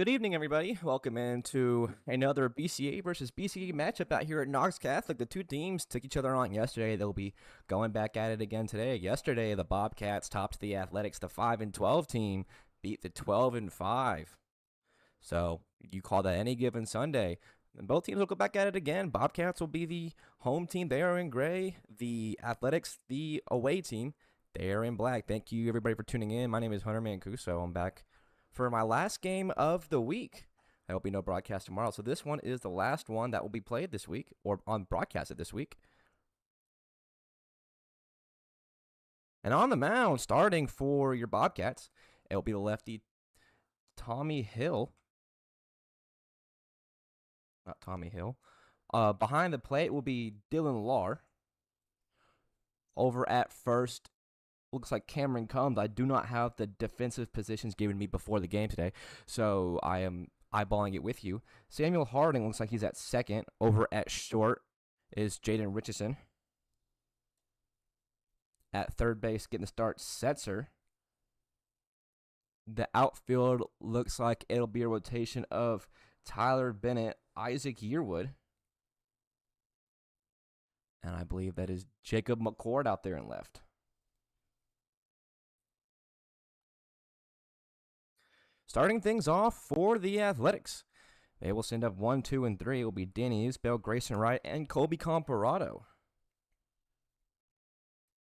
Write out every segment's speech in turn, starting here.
Good evening, everybody. Welcome into another BCA versus BCA matchup out here at Knox Catholic. The two teams took each other on yesterday. They'll be going back at it again today. Yesterday, the Bobcats topped the Athletics. The 5-12 team beat the 12-5. So you call that any given Sunday. And both teams will go back at it again. Bobcats will be the home team. They are in gray. The Athletics, the away team, they are in black. Thank you, everybody, for tuning in. My name is Hunter Mancuso. I'm back for my last game of the week. I hope no broadcast tomorrow. So this one is the last one that will be played this week or on broadcasted this week. And on the mound, starting for your Bobcats, it'll be the lefty Tommy Hill. Not Tommy Hill. Behind the plate will be Dylan Lahr. Over at first, looks like Cameron Combs. I do not have the defensive positions given me before the game today, so I am eyeballing it with you. Samuel Harding looks like he's at second. Over at short is Jaden Richardson. At third base, getting the start, Setzer. The outfield looks like it'll be a rotation of Tyler Bennett, Isaac Yearwood, and I believe that is Jacob McCord out there in left. Starting things off for the Athletics, they will send up 1, 2, and 3. It will be Danny Isbell, Grayson Wright, and Colby Comparado.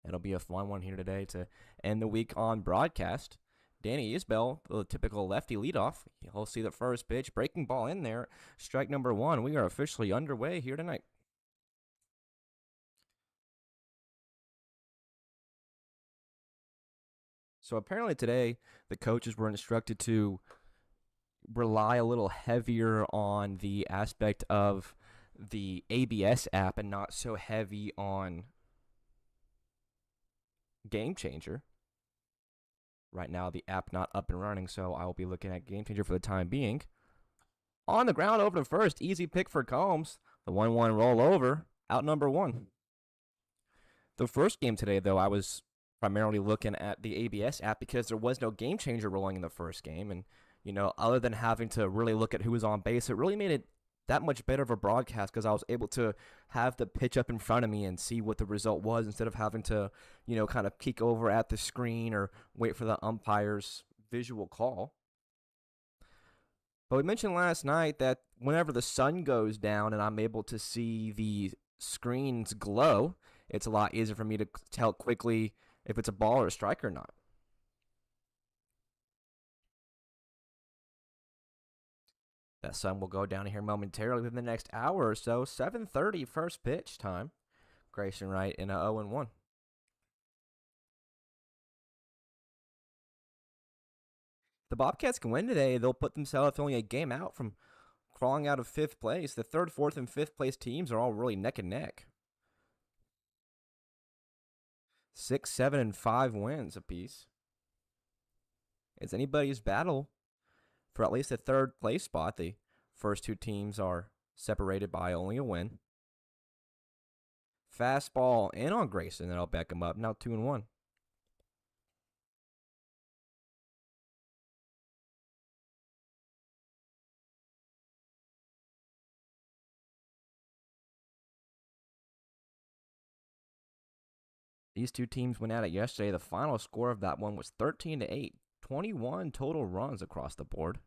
It'll be a fun one here today to end the week on broadcast. Danny Isbell, the typical lefty leadoff. You'll see the first pitch, breaking ball in there. Strike number 1. We are officially underway here tonight. So apparently today, the coaches were instructed to rely a little heavier on the aspect of the ABS app and not so heavy on Game Changer. Right now, the app not up and running, so I will be looking at Game Changer for the time being. On the ground over to first, easy pick for Combs. The 1-1 roll over, out number 1. The first game today, though, I was primarily looking at the ABS app because there was no Game Changer rolling in the first game. And, other than having to really look at who was on base, it really made it that much better of a broadcast because I was able to have the pitch up in front of me and see what the result was instead of having to, kind of peek over at the screen or wait for the umpire's visual call. But we mentioned last night that whenever the sun goes down and I'm able to see the screens glow, it's a lot easier for me to tell quickly if it's a ball or a strike or not. That sun will go down here momentarily within the next hour or so. 7:30 first pitch time. Grayson Wright in a 0-1. The Bobcats can win today. They'll put themselves only a game out from crawling out of 5th place. The 3rd, 4th, and 5th place teams are all really neck and neck. 6, 7, and 5 wins apiece. It's anybody's battle for at least a 3rd place spot. The first two teams are separated by only a win. Fastball in on Grayson, and I'll back him up. Now 2-1. These two teams went at it yesterday. The final score of that one was 13-8. 21 total runs across the board.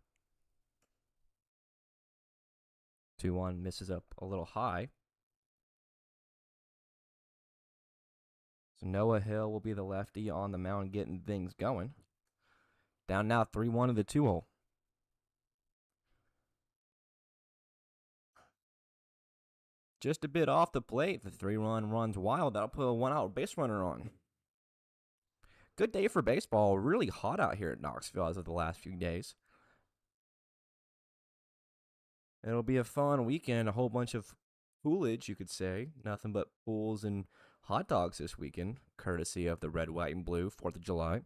2-1 misses up a little high. So Noah Hill will be the lefty on the mound getting things going. Down now 3-1 to the 2-hole. Just a bit off the plate. The 3-run runs wild. That'll put a 1-out base runner on. Good day for baseball. Really hot out here at Knoxville as of the last few days. It'll be a fun weekend. A whole bunch of foolage, you could say. Nothing but pools and hot dogs this weekend, courtesy of the red, white, and blue 4th of July.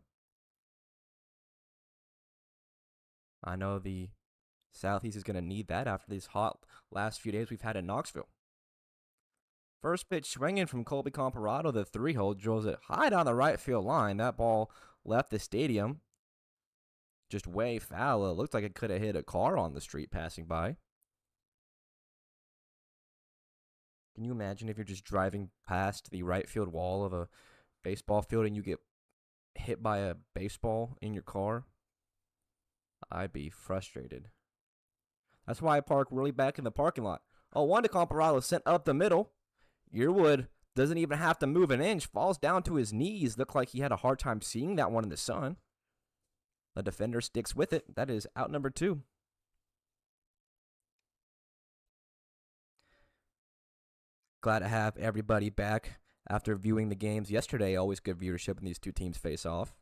I know the Southeast is going to need that after these hot last few days we've had in Knoxville. First pitch swinging from Colby Comparado, the 3-hole, drills it high down the right field line. That ball left the stadium. just way foul. It looked like it could have hit a car on the street passing by. Can you imagine if you're just driving past the right field wall of a baseball field and you get hit by a baseball in your car? I'd be frustrated. That's why I park really back in the parking lot. Oh, Wanda Comparado sent up the middle. Yearwood doesn't even have to move an inch, falls down to his knees. Looked like he had a hard time seeing that one in the sun. The defender sticks with it. That is out number 2. Glad to have everybody back after viewing the games yesterday. Always good viewership when these two teams face off.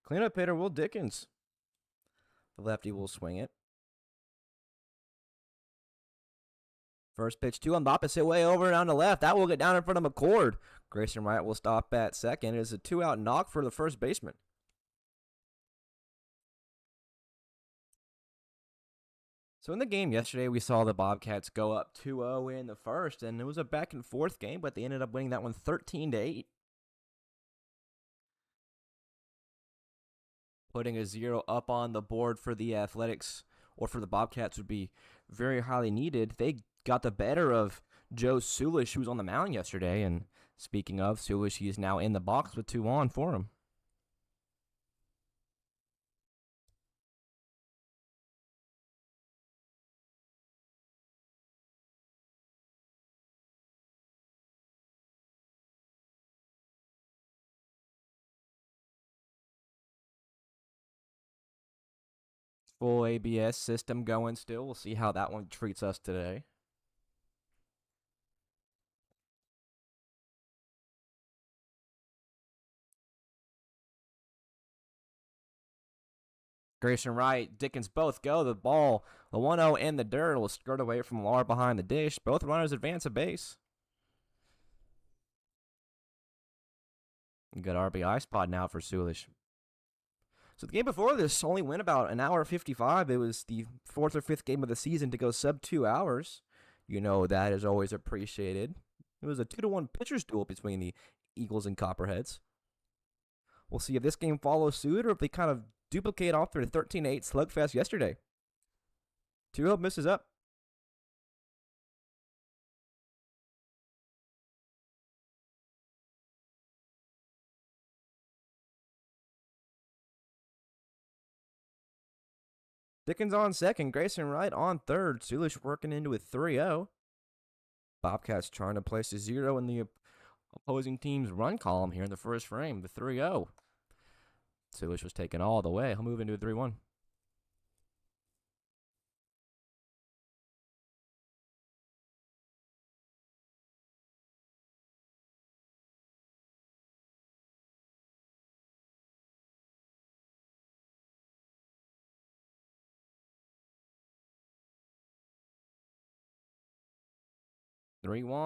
Cleanup hitter Will Dickens. The lefty will swing it. First pitch to him, the opposite way over and on the left. That will get down in front of McCord. Grayson Wright will stop at second. It is a 2-out knock for the first baseman. So in the game yesterday, we saw the Bobcats go up 2-0 in the first, and it was a back and forth game, but they ended up winning that one 13-8. Putting a 0 up on the board for the Athletics or for the Bobcats would be very highly needed. They got the better of Joe Sulish, who was on the mound yesterday. And speaking of Sulish, he is now in the box with 2 on for him. Full ABS system going still. We'll see how that one treats us today. Grayson Wright, Dickens both go. The ball, the 1-0 in the dirt will skirt away from Lar behind the dish. Both runners advance a base. Good RBI spot now for Sulish. So the game before this only went about an hour 55. It was the 4th or 5th game of the season to go sub 2 hours. You know that is always appreciated. It was a 2-1 pitcher's duel between the Eagles and Copperheads. We'll see if this game follows suit or if they kind of duplicate off their 13-8 slugfest yesterday. 2-0 misses up. Dickens on second, Grayson Wright on third. Sulish working into a 3-0. Bobcats trying to place a 0 in the opposing team's run column here in the first frame. The 3-0. Sulish was taken all the way. He'll move into a 3-1.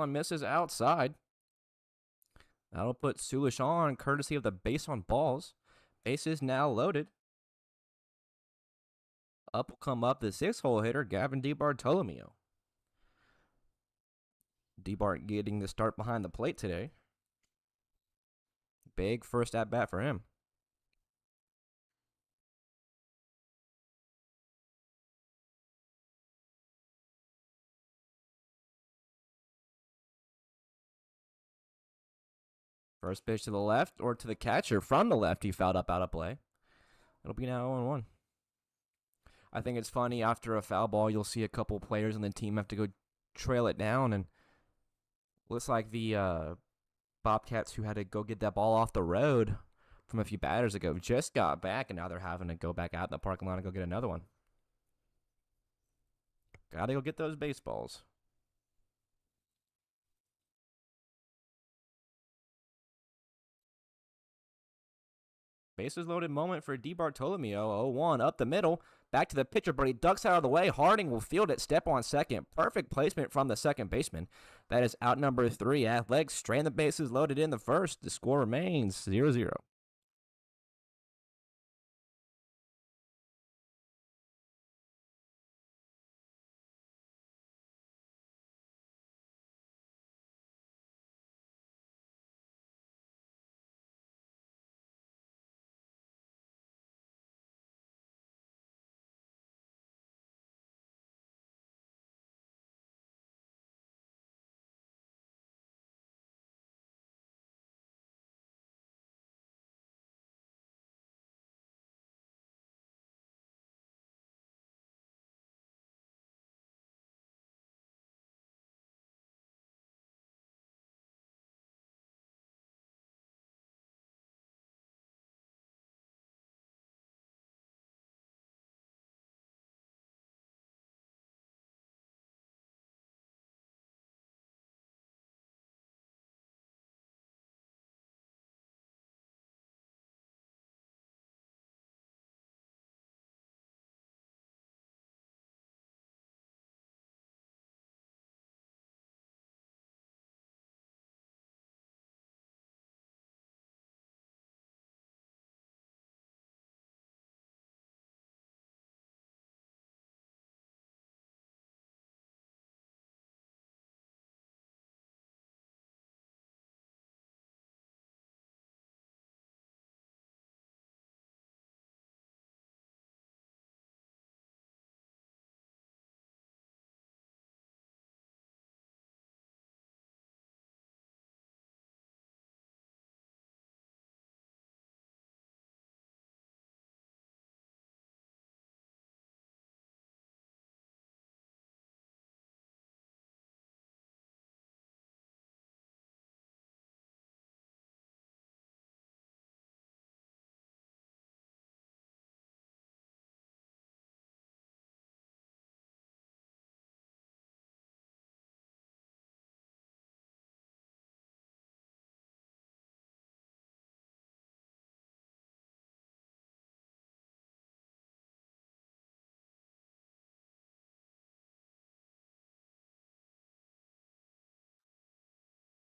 Misses outside. That'll put Sulish on, courtesy of the base on balls. Base is now loaded. Up will come up the 6-hole hitter, Gavin DiBartolomeo. DeBart getting the start behind the plate today. Big first at bat for him. First pitch to the left or to the catcher from the left. He fouled up out of play. It'll be now 0-1. I think it's funny, after a foul ball, you'll see a couple players on the team have to go trail it down, and looks like the Bobcats, who had to go get that ball off the road from a few batters ago, just got back, and now they're having to go back out in the parking lot and go get another one. Gotta go get those baseballs. Bases loaded moment for DiBartolomeo. 0-1 up the middle. Back to the pitcher, but he ducks out of the way. Harding will field it. Step on second. Perfect placement from the second baseman. That is out number 3. Athletics strand the bases loaded in the first. The score remains 0-0.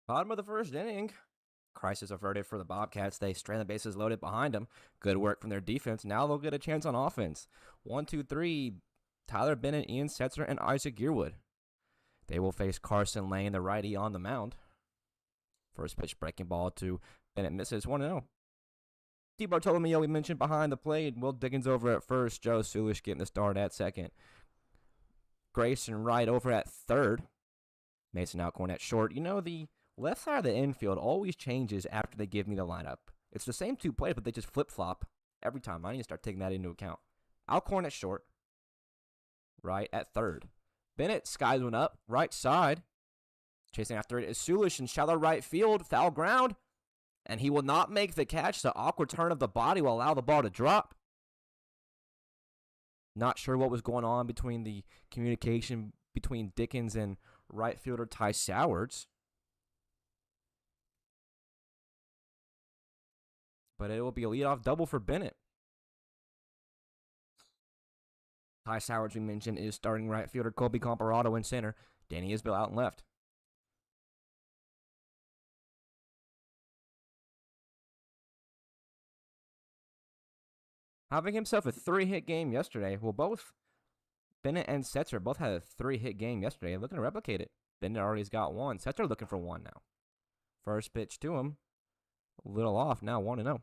Bottom of the first inning. Crisis averted for the Bobcats. They strand the bases loaded behind them. Good work from their defense. Now they'll get a chance on offense. 1, 2, 3. Tyler Bennett, Ian Setzer, and Isaac Yearwood. They will face Carson Lane, the righty, on the mound. First pitch breaking ball to Bennett misses 1-0. DeBartolomeo, we mentioned behind the plate. Will Dickens over at first. Joe Sulish getting the start at second. Grayson Wright over at third. Mason Alcorn at short. You know, the left side of the infield always changes after they give me the lineup. It's the same two players, but they just flip-flop every time. I need to start taking that into account. Alcorn at short. Wright at third. Bennett skies one up. Right side. Chasing after it is Sulish in shallow right field. Foul ground. And he will not make the catch. The awkward turn of the body will allow the ball to drop. Not sure what was going on between the communication between Dickens and right fielder Ty Sowards. But it will be a leadoff double for Bennett. Ty Sowards, we mentioned, is starting right fielder Colby Comparado in center. Danny Isbell out and left. Having himself a 3-hit game yesterday. Well, both Bennett and Setzer both had a 3-hit game yesterday. Looking to replicate it. Bennett already's got one. Setzer looking for one now. First pitch to him. A little off now, 1-0.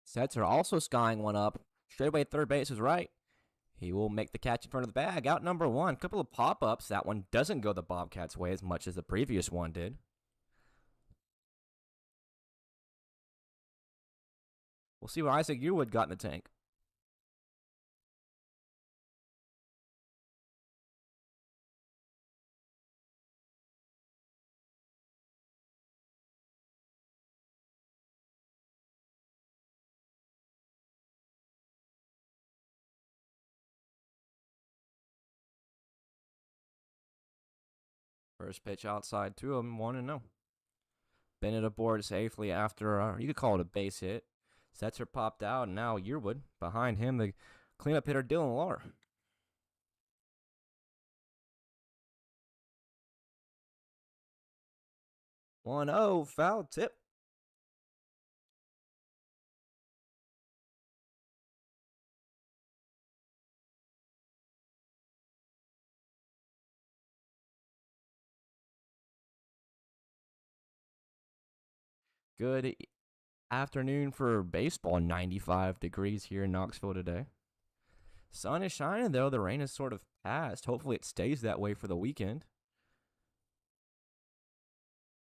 Setzer also skying one up. Straightaway third base is right. He will make the catch in front of the bag. Out number one. Couple of pop-ups. That one doesn't go the Bobcats' way as much as the previous one did. We'll see what Isaac Yearwood got in the tank. First pitch outside to him, 1-0. Bennett aboard safely after, you could call it a base hit. Setzer popped out, and now Yearwood. Behind him, the cleanup hitter Dylan Lahr. 1-0, foul tip. Good afternoon for baseball. 95 degrees here in Knoxville today. Sun is shining, though. The rain has sort of passed. Hopefully it stays that way for the weekend.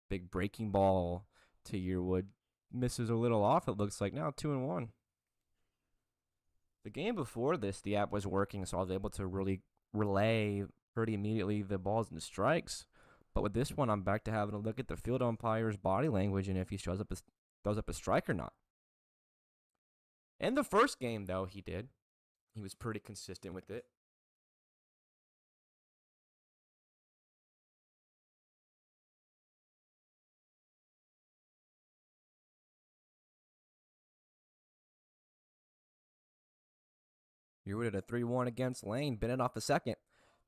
Big breaking ball to Yearwood. Misses a little off, it looks like. Now 2-1. The game before this, the app was working, so I was able to really relay pretty immediately the balls and strikes. But with this one, I'm back to having a look at the field umpire's body language and if he throws up a strike or not. In the first game, though, he did. He was pretty consistent with it. Yearwood at a 3-1 against Lane. Bennett off the second.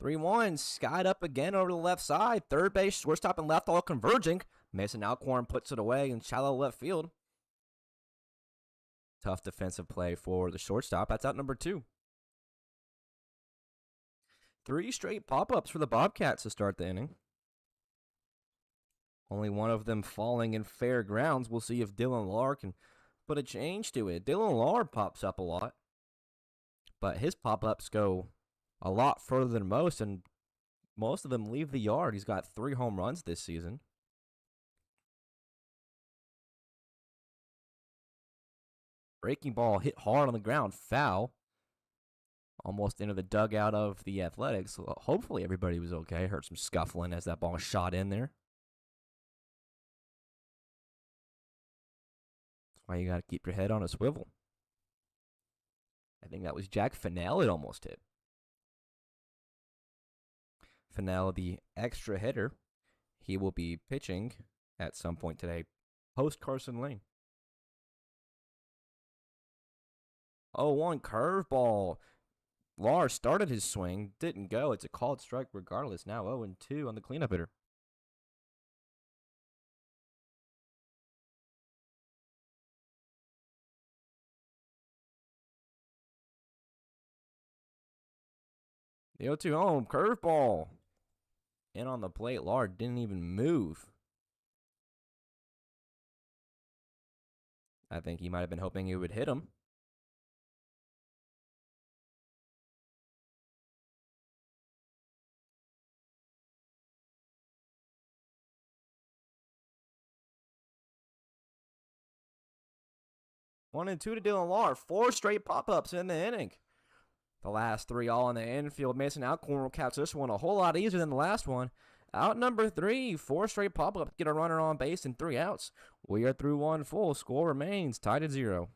3-1, skied up again over the left side. Third base, shortstop, and left all converging. Mason Alcorn puts it away in shallow left field. Tough defensive play for the shortstop. That's out number 2. 3 straight pop-ups for the Bobcats to start the inning. Only one of them falling in fair grounds. We'll see if Dylan Lahr can put a change to it. Dylan Lahr pops up a lot, but his pop-ups go a lot further than most, and most of them leave the yard. He's got 3 home runs this season. Breaking ball hit hard on the ground, foul. Almost into the dugout of the Athletics. Hopefully everybody was okay. Heard some scuffling as that ball shot in there. That's why you got to keep your head on a swivel. I think that was Jack Fennell it almost hit. Fennell, the extra hitter, he will be pitching at some point today, post Carson Lane. 0-1 curveball. Lars started his swing, didn't go. It's a called strike regardless. Now 0-2 on the cleanup hitter. The 0-2 home, curveball. In on the plate, Lars didn't even move. I think he might have been hoping it would hit him. One and two to Dylan Lars. 4 straight pop-ups in the inning. The last 3 all in the infield. Mason Alcorn will catch this one a whole lot easier than the last one. Out number 3, 4 straight pop-ups, get a runner on base and 3 outs. We are through 1 full. Score remains tied at 0.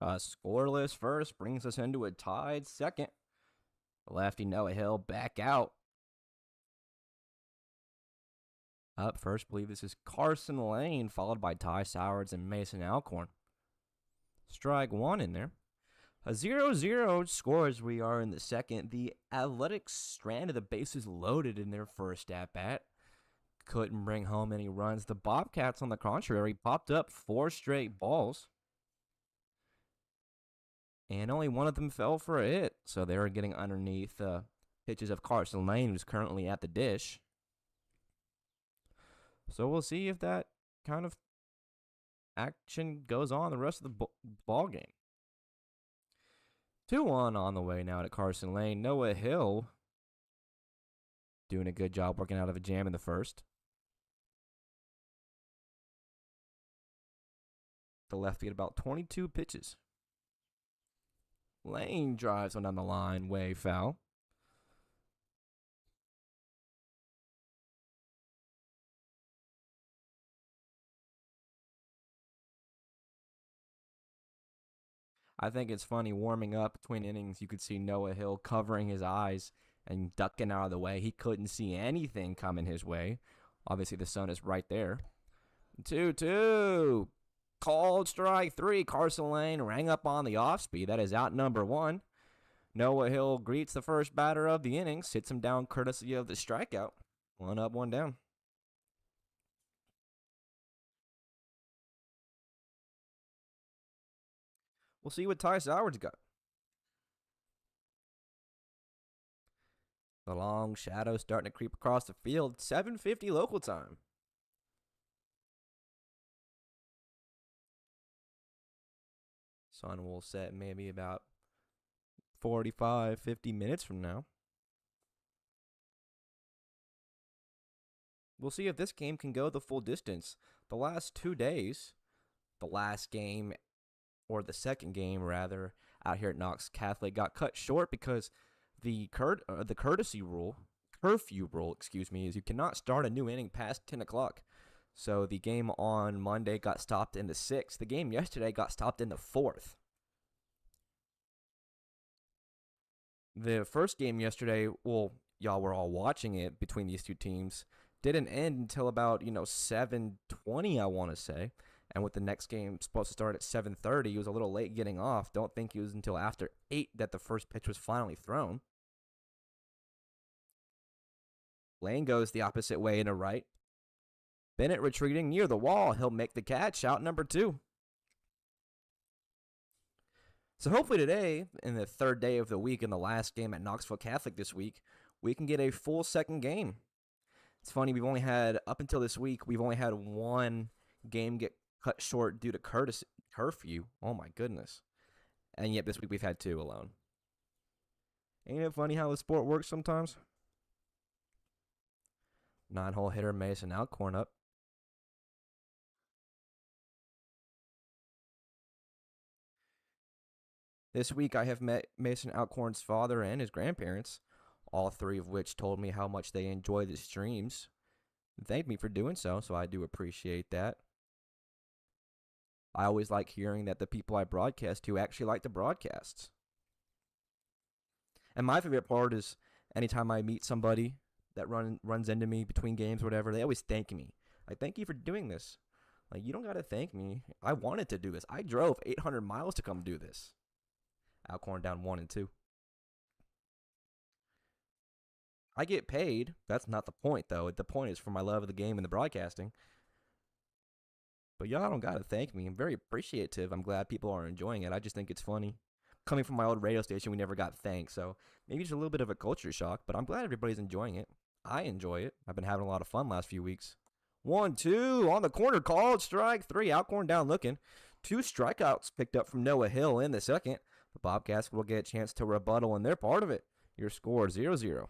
Scoreless first brings us into a tied second. Lefty Noah Hill back out. Up first, believe this is Carson Lane, followed by Ty Sowards and Mason Alcorn. Strike 1 in there. A 0-0 score as we are in the second. The Athletics stranded the bases loaded in their first at-bat. Couldn't bring home any runs. The Bobcats, on the contrary, popped up 4 straight balls. And only one of them fell for a hit. So they were getting underneath pitches of Carson Lane, who's currently at the dish. So we'll see if that kind of action goes on the rest of the ball game. 2-1 on the way now to Carson Lane. Noah Hill doing a good job working out of a jam in the first. The lefty at about 22 pitches. Lane drives one down the line, way foul. I think it's funny warming up between innings. You could see Noah Hill covering his eyes and ducking out of the way. He couldn't see anything coming his way. Obviously, the sun is right there. 2-2. Called strike 3. Carson Lane rang up on the off speed. That is out number 1. Noah Hill greets the first batter of the inning, sits him down courtesy of the strikeout. 1 up, 1 down. We'll see what Ty Soward's got. The long shadow starting to creep across the field. 7:50 local time. Sun will set maybe about 45, 50 minutes from now. We'll see if this game can go the full distance. The last 2 days, the last game, or the second game rather, out here at Knox Catholic got cut short because the curfew rule, is you cannot start a new inning past 10 o'clock. So the game on Monday got stopped in the 6th. The game yesterday got stopped in the 4th. The first game yesterday, well, y'all were all watching it between these two teams, didn't end until about, 7:20, I want to say. And with the next game supposed to start at 7:30, he was a little late getting off. Don't think it was until after 8 that the first pitch was finally thrown. Lane goes the opposite way into right. Bennett retreating near the wall. He'll make the catch, out number 2. So hopefully today, in the third day of the week, in the last game at Knoxville Catholic this week, we can get a full second game. It's funny, up until this week, we've only had one game get cut short due to curfew. Oh my goodness. And yet this week we've had 2 alone. Ain't it funny how the sport works sometimes? 9-hole hitter Mason Alcorn up. This week I have met Mason Alcorn's father and his grandparents, all 3 of which told me how much they enjoy the streams. Thanked me for doing so I do appreciate that. I always like hearing that the people I broadcast to actually like the broadcasts. And my favorite part is anytime I meet somebody that runs into me between games or whatever, they always thank me. Like, thank you for doing this. Like, you don't got to thank me. I wanted to do this. I drove 800 miles to come do this. Alcorn down 1 and 2. I get paid. That's not the point, though. The point is for my love of the game and the broadcasting. But y'all don't got to thank me. I'm very appreciative. I'm glad people are enjoying it. I just think it's funny. Coming from my old radio station, we never got thanked. So maybe it's a little bit of a culture shock, but I'm glad everybody's enjoying it. I enjoy it. I've been having a lot of fun last few weeks. 1-2 on the corner, called strike 3. Alcorn down looking. 2 strikeouts picked up from Noah Hill in the second. The Bobcats will get a chance to rebuttal, and they're part of it. Your score 0-0.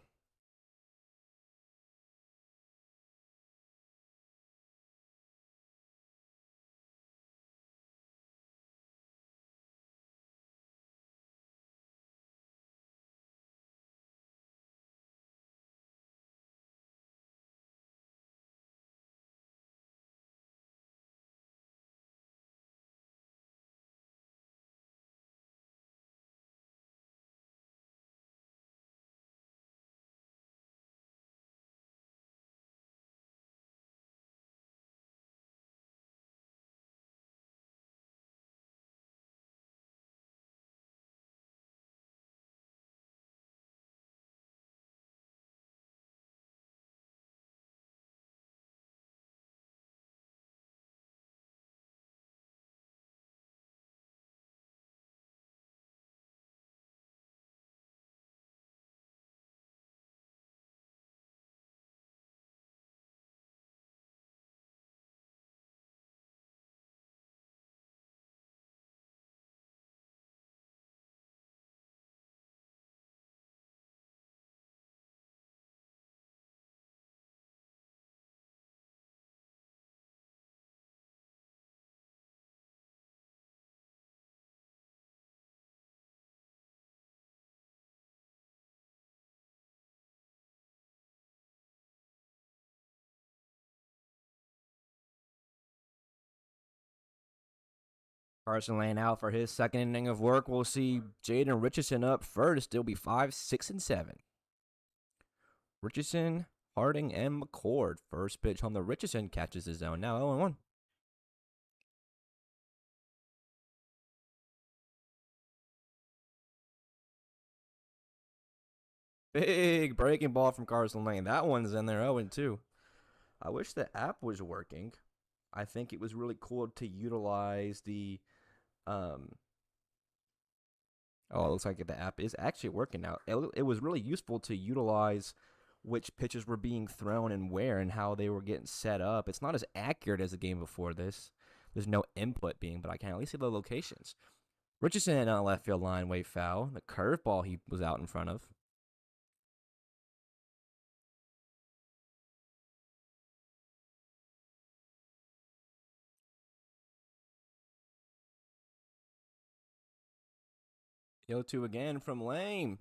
Carson Lane out for his second inning of work. We'll see Jaden Richardson up first. It'll be 5, 6, and 7. Richardson, Harding, and McCord. First pitch on the Richardson catches the zone. Now 0-1. Big breaking ball from Carson Lane. That one's in there 0-2. I wish the app was working. I think it was really cool to utilize the it looks like the app is actually working now. It was really useful to utilize which pitches were being thrown and where and how they were getting set up. It's not as accurate as the game before this. There's no input being, but I can at least see the locations. Richardson on left field line, way foul. The curveball he was out in front of. The 0-2 again from Lane.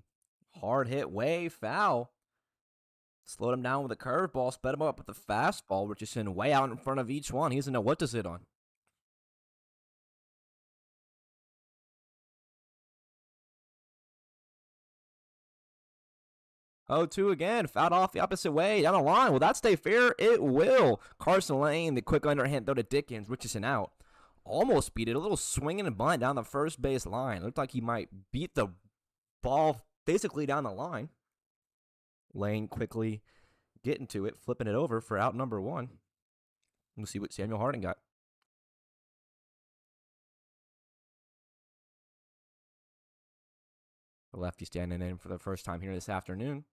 Hard hit, way foul. Slowed him down with a curveball, sped him up with the fastball. Richardson way out in front of each one. He doesn't know what to sit on. 0-2 again, fouled off the opposite way, down the line. Will that stay fair? It will. Carson Lane, the quick underhand throw to Dickens. Richardson out. Almost beat it. A little swinging and bunt down the first base line. Looked like he might beat the ball basically down the line. Lane quickly getting to it, flipping it over for out number 1. We'll see what Samuel Harding got. The lefty standing in for the first time here this afternoon.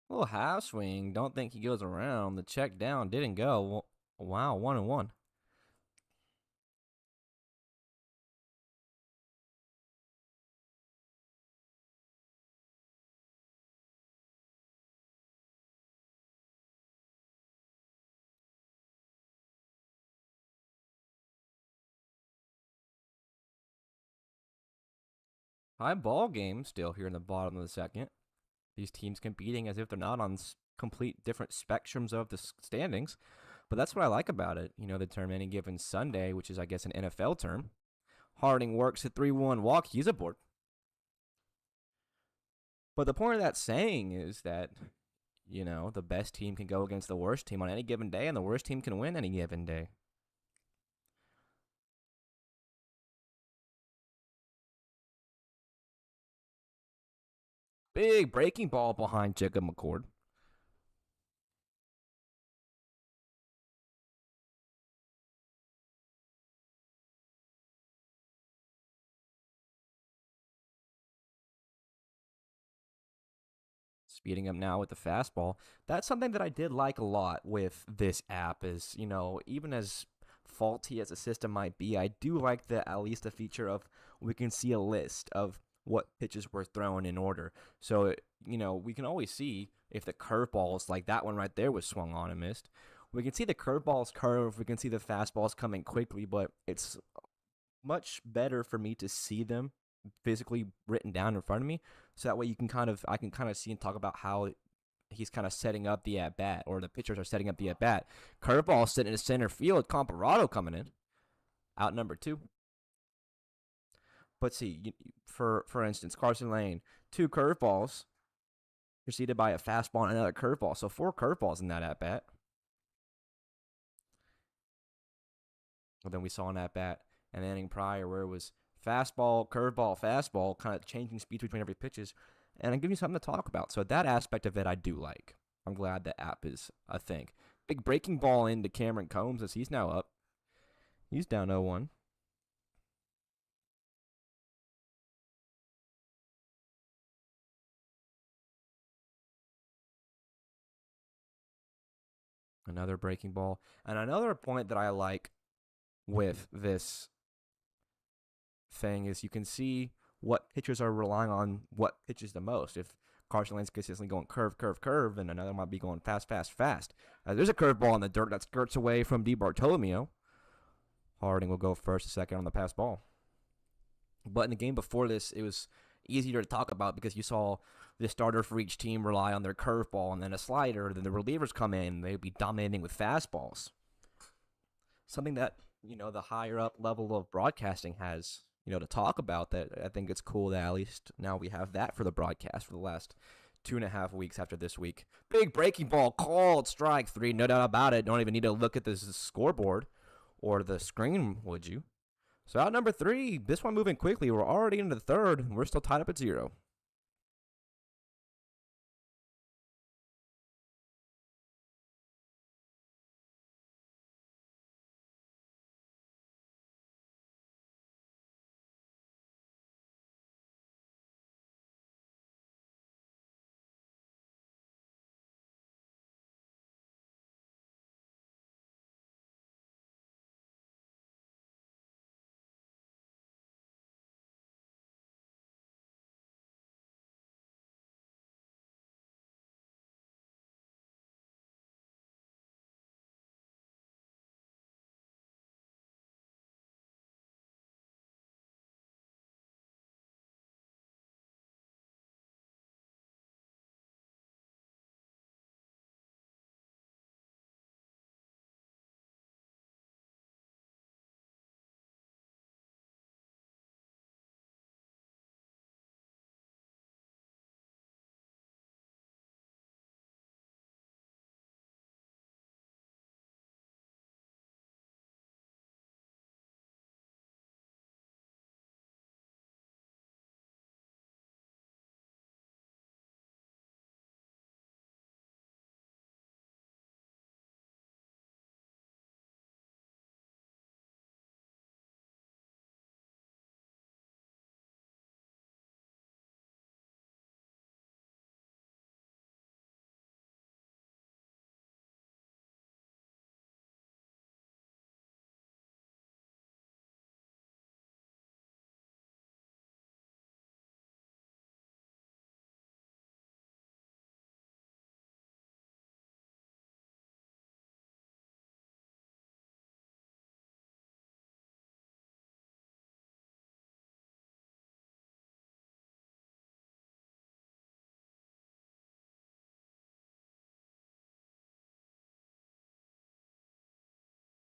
A little half swing. Don't think he goes around. The check down didn't go. Wow, 1-1. High ball game still here in the bottom of the second. These teams competing as if they're not on complete different spectrums of the standings. But that's what I like about it. You know, the term any given Sunday, which is, I guess, an NFL term. Harding works a 3-1 walk. He's aboard. But the point of that saying is that, you know, the best team can go against the worst team on any given day, and the worst team can win any given day. Big breaking ball behind Jacob McCord. Speeding up now with the fastball. That's something that I did like a lot with this app is, you know, even as faulty as the system might be, I do like at least the feature of we can see a list of what pitches were thrown in order. So, you know, we can always see if the curveballs, like that one right there, was swung on and missed. We can see the curveballs curve. We can see the fastballs coming quickly, but it's much better for me to see them physically written down in front of me, so that way I can kind of see and talk about how he's kind of setting up the at bat, or the pitchers are setting up the at bat. Curveball sitting in center field. Comparado coming in, out number 2. But see, for instance, Carson Lane, 2 curveballs preceded by a fastball and another curveball, so 4 curveballs in that at bat. And then we saw an at bat an inning prior where it was fastball, curveball, fastball, kind of changing speed between every pitches, and I'm giving you something to talk about. So that aspect of it I do like. I'm glad the app is a thing. Big breaking ball into Cameron Combs as he's now up. He's down 0-1. Another breaking ball. And another point that I like with this thing is you can see what pitchers are relying on what pitches the most. If Carson Lane's consistently going curve, curve, curve, then another might be going fast, fast, fast. There's a curveball in the dirt that skirts away from DiBartolomeo. Harding will go first, second on the pass ball. But in the game before this, it was easier to talk about because you saw the starter for each team rely on their curveball and then a slider. Then the relievers come in, they'd be dominating with fastballs. Something that, the higher up level of broadcasting has, to talk about. That I think it's cool that at least now we have that for the broadcast for the last 2.5 weeks after this week. Big breaking ball called, strike three, no doubt about it. Don't even need to look at this scoreboard or the screen, would you? So out number three, this one moving quickly. We're already into the third. We're still tied up at 0.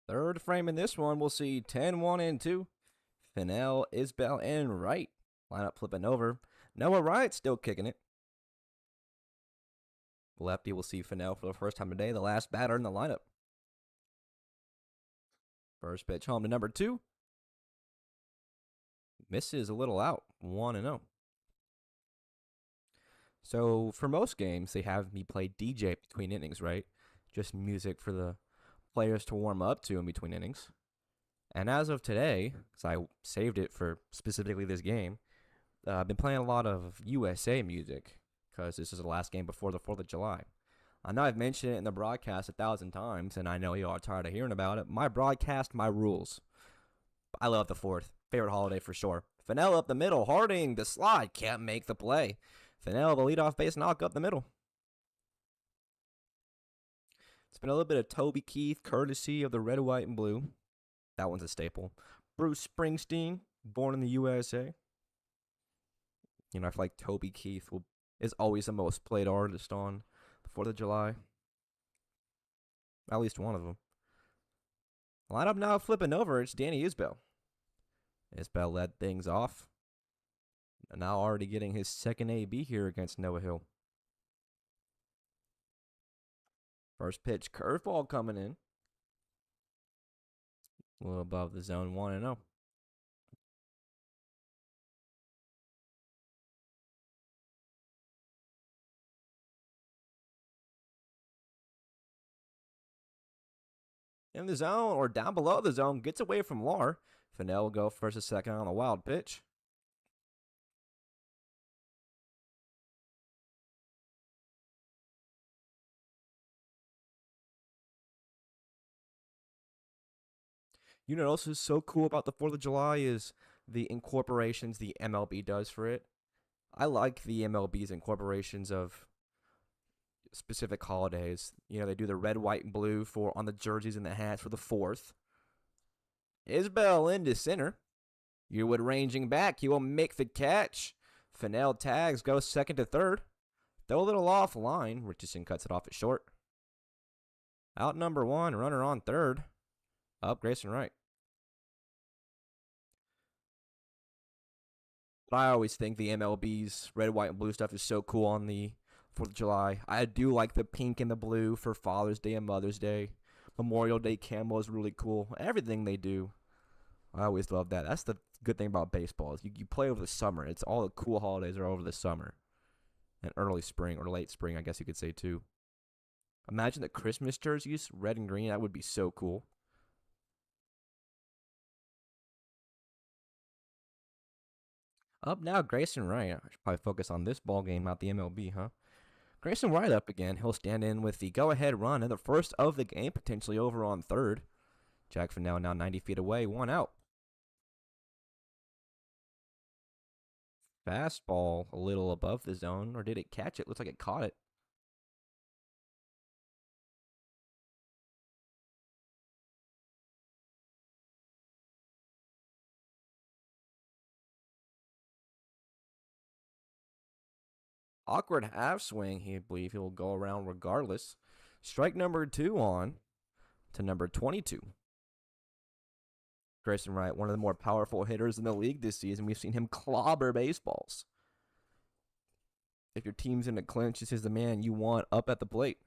Third frame in this one, we'll see 10-1 and 2. Fennell, Isbell, and Wright. Lineup flipping over. Noah Wright still kicking it. Lefty will see Fennell for the first time today, the last batter in the lineup. First pitch home to number 2. Misses a little out, 1-0. So for most games, they have me play DJ between innings, right? Just music for the players to warm up to in between innings. And as of today, because I saved it for specifically this game, I've been playing a lot of USA music because this is the last game before the 4th of July. I know I've mentioned it in the broadcast 1,000 times, and I know you all are tired of hearing about it. My broadcast, my rules. I love the 4th. Favorite holiday for sure. Fennell up the middle. Harding, the slide. Can't make the play. Fennell, the leadoff base knock up the middle. It's been a little bit of Toby Keith, courtesy of the red, white, and blue. That one's a staple. Bruce Springsteen, born in the USA. I feel like Toby Keith is always the most played artist on the 4th of July. At least one of them. Lineup now flipping over. It's Danny Isbell. Isbell led things off. Now already getting his second AB here against Noah Hill. First pitch curveball coming in. A little above the zone, 1-0. In the zone or down below the zone, gets away from Lar. Fennell will go first and second on a wild pitch. You know what else is so cool about the 4th of July is the incorporations the MLB does for it. I like the MLB's incorporations of specific holidays. They do the red, white, and blue on the jerseys and the hats for the 4th. Isbell into center. Yearwood ranging back. He will make the catch. Fennell tags, goes second to third. Though a little offline, Richardson cuts it off at short. Out number one, runner on third. Up Grayson Wright. But I always think the MLB's red, white, and blue stuff is so cool on the 4th of July. I do like the pink and the blue for Father's Day and Mother's Day. Memorial Day camo is really cool. Everything they do, I always love that. That's the good thing about baseball is you play over the summer. It's all the cool holidays are over the summer and early spring or late spring, I guess you could say too. Imagine the Christmas jerseys, red and green. That would be so cool. Up now, Grayson Wright. I should probably focus on this ball game, not the MLB, huh? Grayson Wright up again. He'll stand in with the go-ahead run and the first of the game, potentially over on third. Jack Fennell now 90 feet away, one out. Fastball a little above the zone, or did it catch it? Looks like it caught it. Awkward half swing. He believe he'll go around regardless. Strike number 2 on to number 22. Grayson Wright, one of the more powerful hitters in the league this season. We've seen him clobber baseballs. If your team's in a clinch, this is the man you want up at the plate.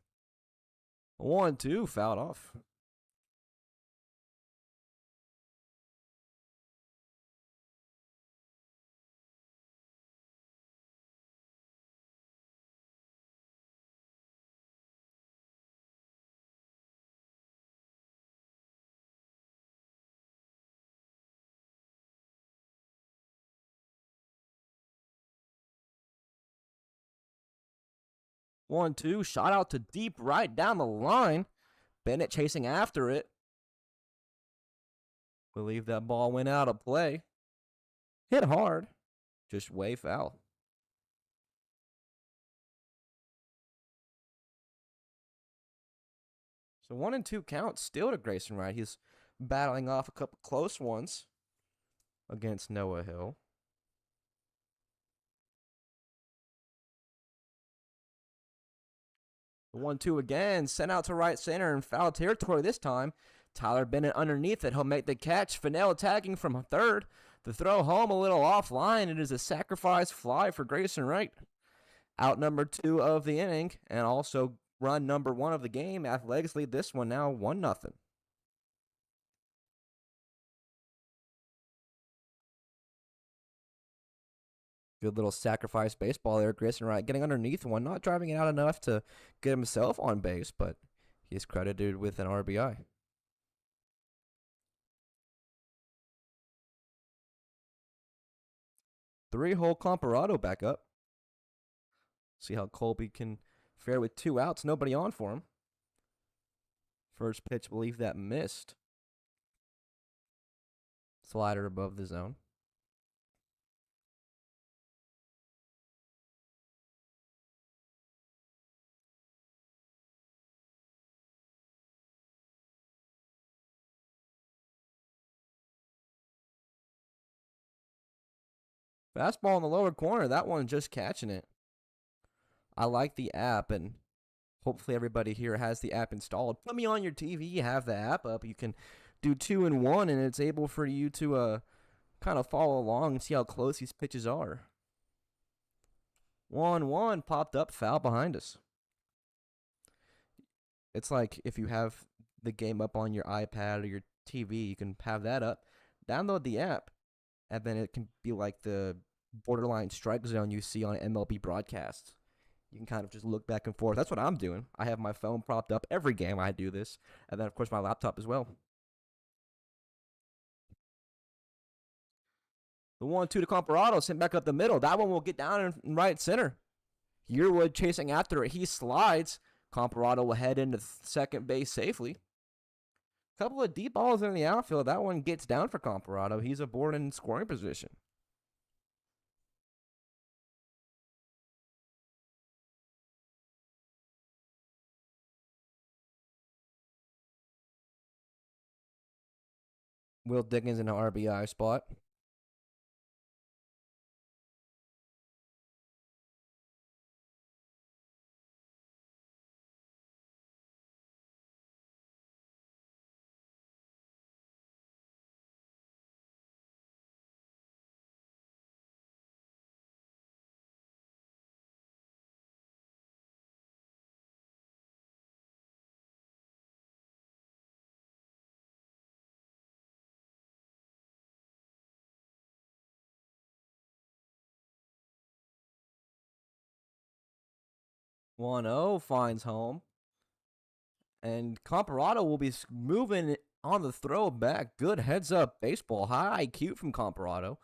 1-2, fouled off. One, two, shot out to deep right down the line. Bennett chasing after it. Believe that ball went out of play. Hit hard, just way foul. So 1-2 count still to Grayson Wright. He's battling off a couple close ones against Noah Hill. The 1-2 again, sent out to right center in foul territory this time. Tyler Bennett underneath it. He'll make the catch. Fennell tagging from third. The throw home a little offline. It is a sacrifice fly for Grayson Wright. Out number 2 of the inning, and also run number 1 of the game. Athletics lead this one now 1-0. Good little sacrifice baseball there. Grayson Wright getting underneath one, not driving it out enough to get himself on base, but he's credited with an RBI. 3-hole Comparado back up. See how Colby can fare with 2 outs, nobody on for him. First pitch, believe that missed. Slider above the zone. Fastball in the lower corner. That one just catching it. I like the app, and hopefully everybody here has the app installed. Put me on your TV. You have the app up. You can do 2-in-1, and it's able for you to kind of follow along and see how close these pitches are. 1-1 popped up, foul behind us. It's like if you have the game up on your iPad or your TV, you can have that up. Download the app, and then it can be like the borderline strike zone you see on MLB broadcasts. You can kind of just look back and forth. That's what I'm doing. I have my phone propped up every game I do this, and then, of course, my laptop as well. The 1-2 to Comparado, sent back up the middle. That one will get down in right center. Yearwood chasing after it. He slides. Comparado will head into second base safely. Couple of deep balls in the outfield. That one gets down for Comparado. He's aboard in scoring position. Will Dickens in an RBI spot. 1-0 finds home. And Comparado will be moving on the throwback. Good heads-up baseball. High IQ from Comparado.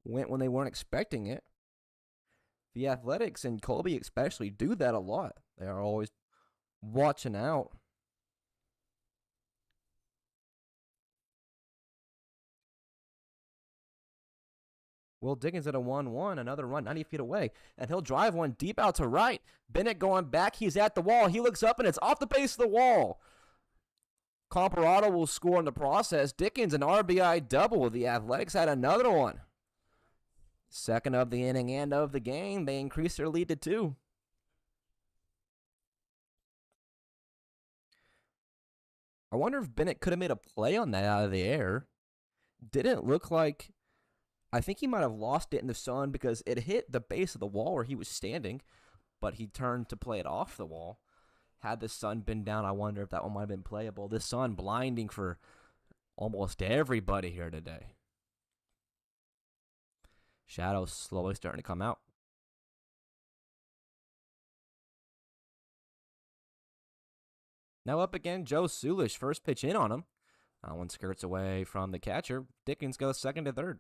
Went when they weren't expecting it. The Athletics and Colby especially do that a lot. They are always watching out. Will Dickens at a 1-1, another run 90 feet away, and he'll drive one deep out to right. Bennett going back, he's at the wall. He looks up, and it's off the base of the wall. Comparado will score in the process. Dickens, an RBI double. The Athletics had another one. Second of the inning and of the game. They increased their lead to 2. I wonder if Bennett could have made a play on that out of the air. Didn't look like... I think he might have lost it in the sun because it hit the base of the wall where he was standing, but he turned to play it off the wall. Had the sun been down, I wonder if that one might have been playable. The sun blinding for almost everybody here today. Shadows slowly starting to come out. Now up again, Joe Sulish. First pitch in on him. That one skirts away from the catcher. Dickens goes second to third.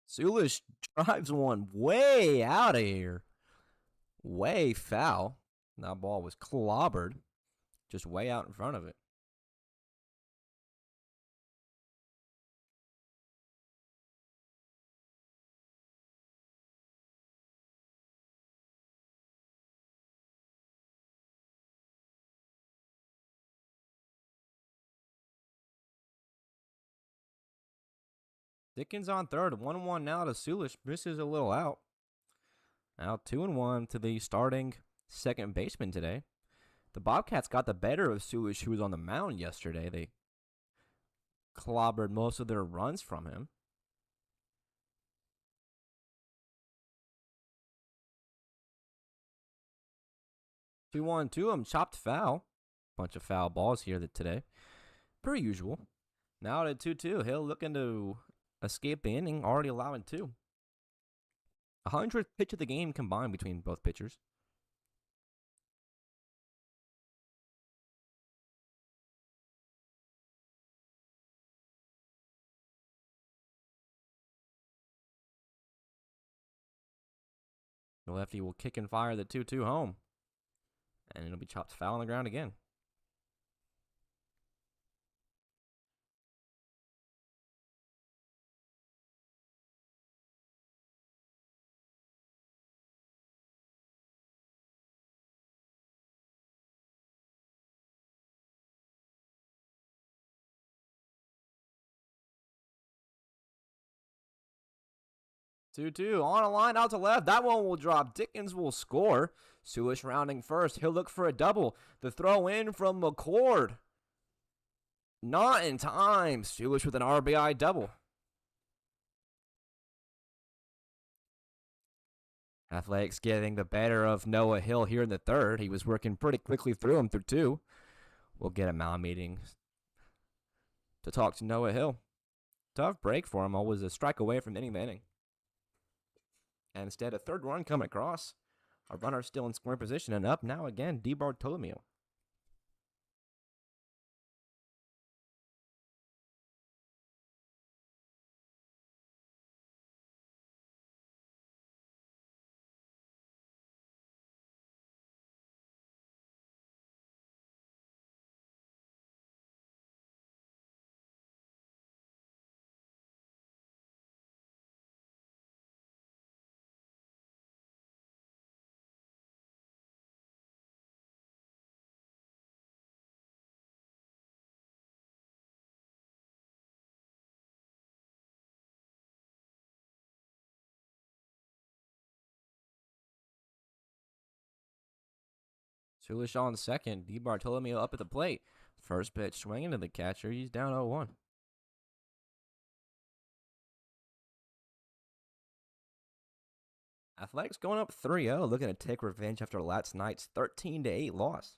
Sulish drives one way out of here. Way foul. That ball was clobbered. Just way out in front of it. Dickens on third. 1-1 now to Sulish. Misses a little out. Now 2-1 to the starting second baseman today. The Bobcats got the better of Sulish, who was on the mound yesterday. They clobbered most of their runs from him. 2-1 to him. Chopped foul. Bunch of foul balls here today. Per usual. Now to 2-2. Hill looking to escape the inning, already allowing 2. 100th pitch of the game combined between both pitchers. The lefty will kick and fire the 2-2 home. And it'll be chopped foul on the ground again. Two on a line out to left. That one will drop. Dickens will score. Sulish rounding first. He'll look for a double. The throw in from McCord. Not in time. Sulish with an RBI double. Athletics getting the better of Noah Hill here in the third. He was working pretty quickly through him through 2. We'll get a mound meeting to talk to Noah Hill. Tough break for him. Always a strike away from ending the inning. And instead, a third run coming across. Our runner still in scoring position, and up now again, DiBartolomeo. Sulish on second. DiBartolomeo up at the plate. First pitch swinging to the catcher. He's down 0-1. Athletics going up 3-0, looking to take revenge after last night's 13-8 loss.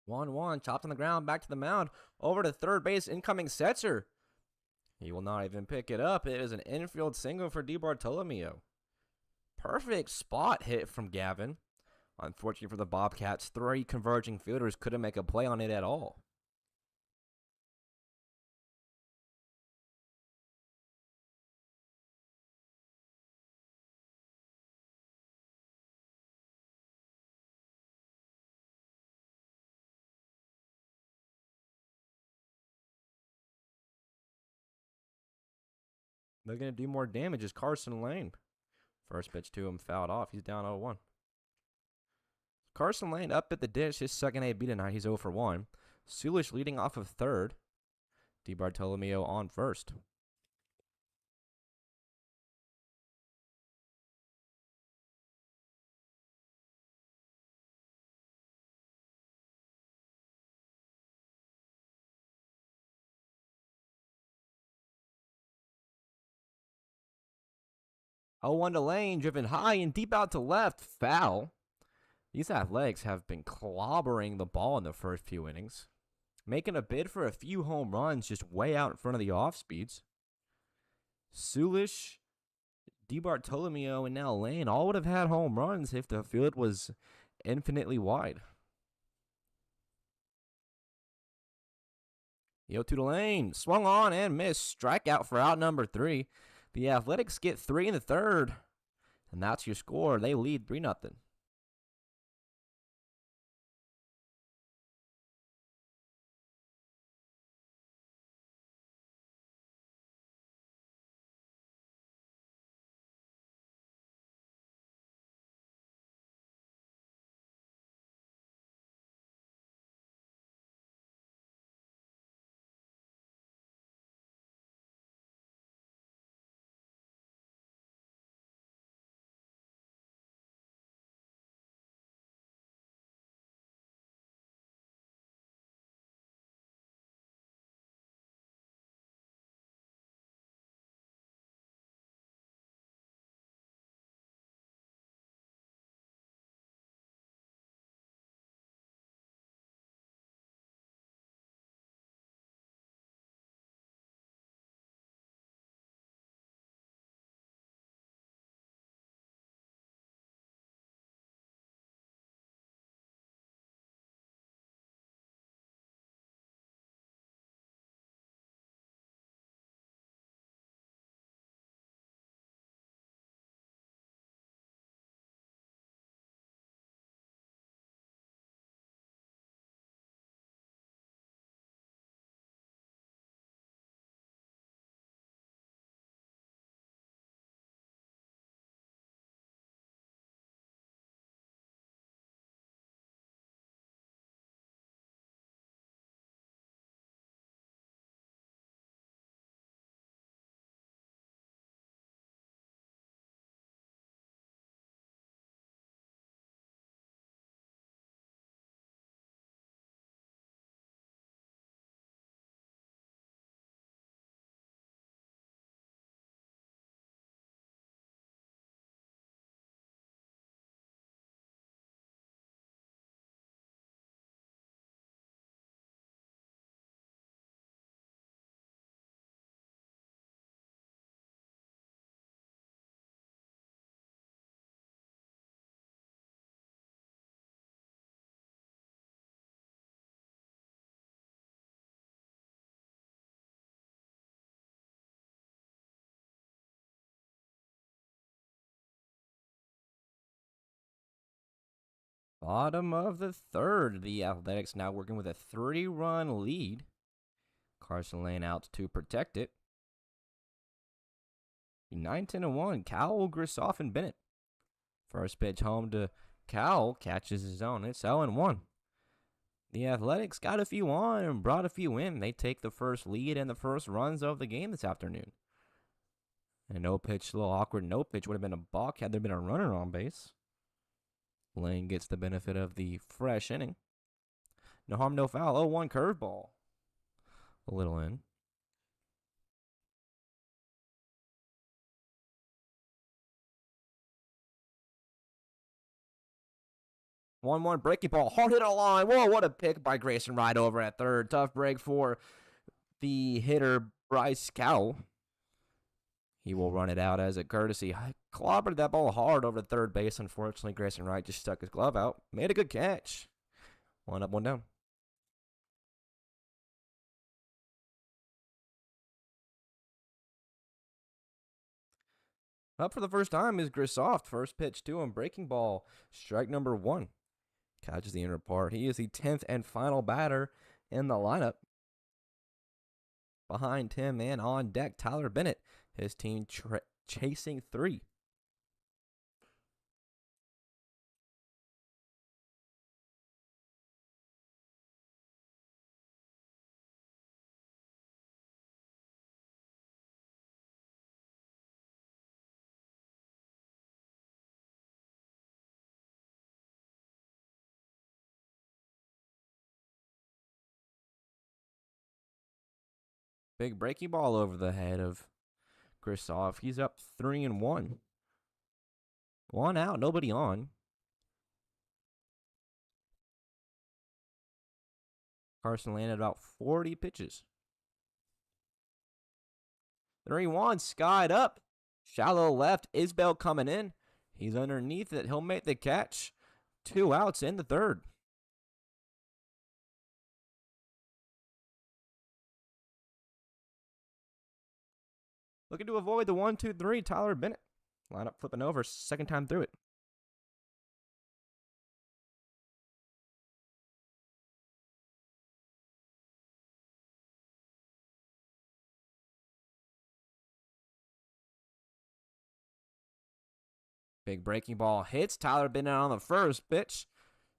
One, chopped on the ground, back to the mound, over to third base, incoming Setzer. He will not even pick it up. It is an infield single for DiBartolomeo. Perfect spot hit from Gavin. Unfortunately for the Bobcats, 3 converging fielders couldn't make a play on it at all. They're going to do more damage as Carson Lane. First pitch to him, fouled off. He's down 0-1. Carson Lane up at the dish, his second AB tonight. He's 0 for 1. Sulish leading off of third. DiBartolomeo on first. Oh, 1 to Lane, driven high and deep out to left. Foul. These Athletics have been clobbering the ball in the first few innings, making a bid for a few home runs just way out in front of the off speeds. Sulish, DiBartolomeo, and now Lane all would have had home runs if the field was infinitely wide. Yo to the Lane, swung on and missed. Strikeout for out number 3. The Athletics get 3 in the third, and that's your score. They lead 3-0. Bottom of the third, the Athletics now working with a 3-run lead. Carson laying out to protect it. 9-10-1. Cowell, Grissoff, and Bennett. First pitch home to Cowell. Catches his own. It's 0-1. The Athletics got a few on and brought a few in. They take the first lead and the first runs of the game this afternoon. And no pitch, a little awkward no pitch would have been a balk had there been a runner on base. Lane gets the benefit of the fresh inning. No harm, no foul. 0-1 curveball. A little in. One breaking ball, hard hit on line. Whoa, what a pick by Grayson right over at third. Tough break for the hitter Bryce Cowell. He will run it out as a courtesy. I clobbered that ball hard over to third base. Unfortunately, Grayson Wright just stuck his glove out. Made a good catch. 1 up, 1 down. Up for the first time is Grissoff. First pitch to him. Breaking ball. Strike number 1. Catches the inner part. He is the 10th and final batter in the lineup. Behind Tim and on deck, Tyler Bennett. His team chasing 3. Big breaking ball over the head of Grissoff. He's up 3-1. 1 out, nobody on. Carson landed about 40 pitches. 3-1, skied up. Shallow left. Isbell coming in. He's underneath it. He'll make the catch. 2 outs in the third. Looking to avoid the 1-2-3. Tyler Bennett. Lineup flipping over. Second time through it. Big breaking ball hits. Tyler Bennett on the first pitch.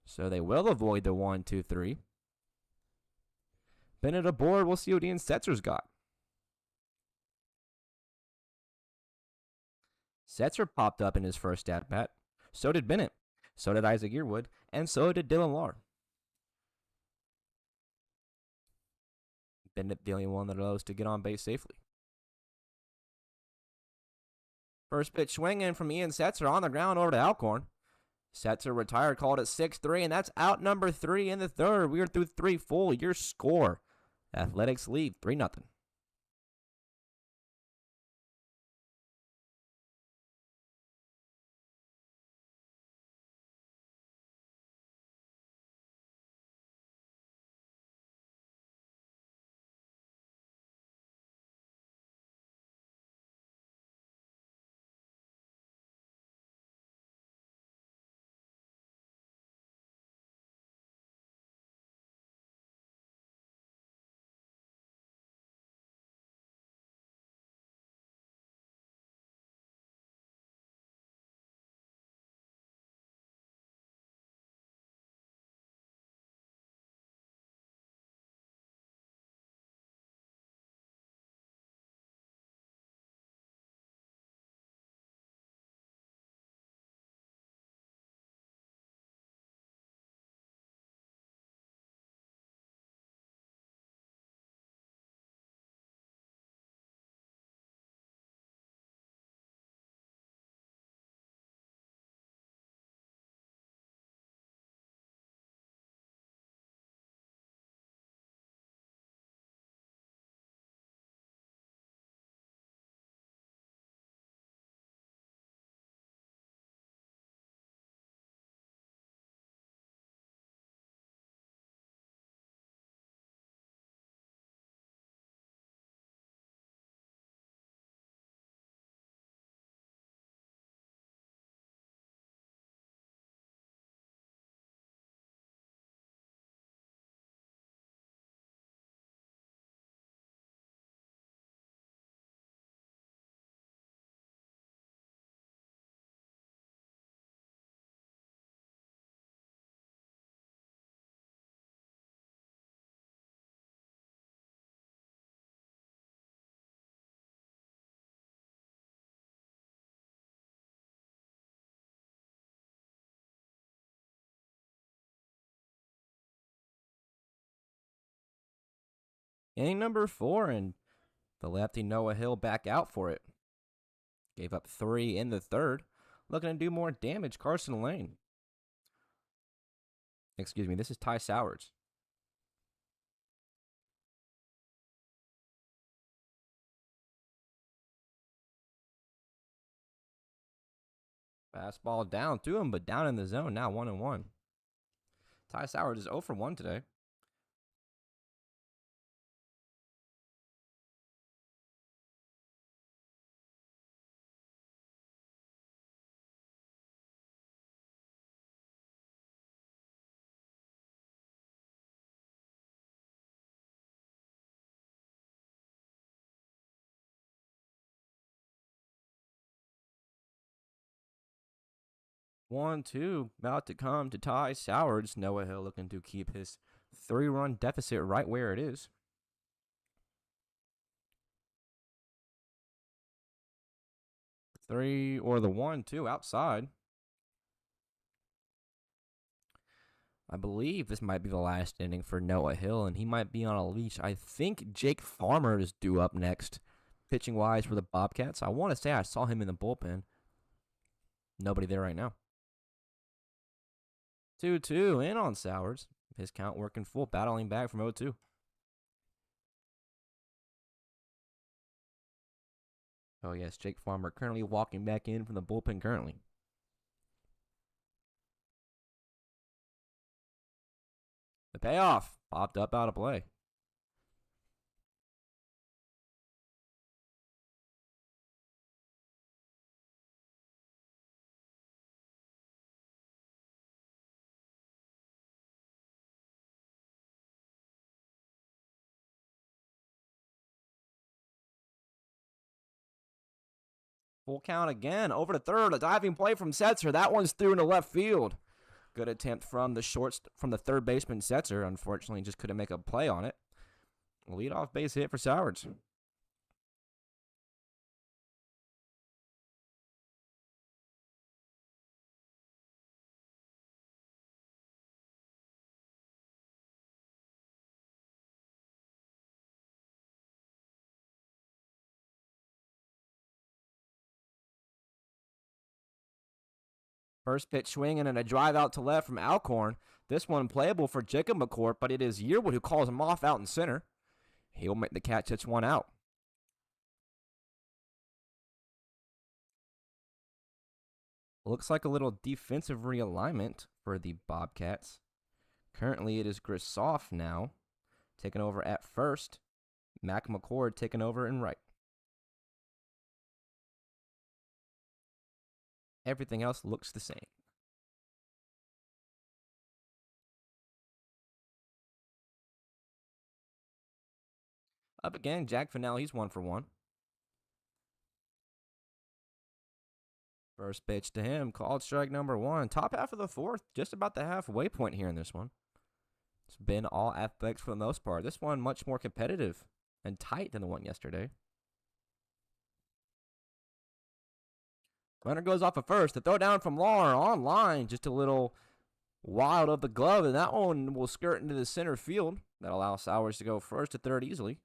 So they will avoid the 1-2-3. Bennett aboard. We'll see what Ian Setzer's got. Setzer popped up in his first at-bat. So did Bennett. So did Isaac Earwood. And so did Dylan Lahr. Bennett the only one that allows to get on base safely. First pitch swinging from Ian Setzer on the ground over to Alcorn. Setzer retired, called it 6-3, and that's out number 3 in the third. We are through 3 full. Your score. Athletics lead 3-0. Inning number 4, and the lefty Noah Hill back out for it. Gave up 3 in the third. Looking to do more damage, Carson Lane. Excuse me, this is Ty Sowers. Fastball down to him, but down in the zone. Now 1-1. Ty Sowers is 0 for 1 today. One, two, about to come to Ty Sowers. Noah Hill looking to keep his 3-run deficit right where it is. Three or the 1-2 outside. I believe this might be the last inning for Noah Hill, and he might be on a leash. I think Jake Farmer is due up next, pitching-wise for the Bobcats. I want to say I saw him in the bullpen. Nobody there right now. 2-2 in on Sowers. His count working full, battling back from 0-2. Oh, yes, Jake Farmer currently walking back in from the bullpen currently. The payoff popped up out of play. Full count again. Over to third. A diving play from Setzer. That one's through into left field. Good attempt from the third baseman Setzer. Unfortunately, just couldn't make a play on it. Leadoff base hit for Sowers. First pitch swinging and a drive out to left from Alcorn. This one playable for Jacob McCourt, but it is Yearwood who calls him off out in center. He'll make the catch. It's one out. Looks like a little defensive realignment for the Bobcats. Currently, it is Grisoff now taking over at first. Mac McCord taking over in right. Everything else looks the same. Up again, Jack Fennell. He's 1 for 1. First pitch to him, called strike number 1. Top half of the fourth, just about the halfway point here in this one. It's been all athletics for the most part. This one much more competitive and tight than the one yesterday. Runner goes off at first. The throw down from Lawler on line. Just a little wild of the glove, and that one will skirt into the center field. That allows Sowers to go first to third easily.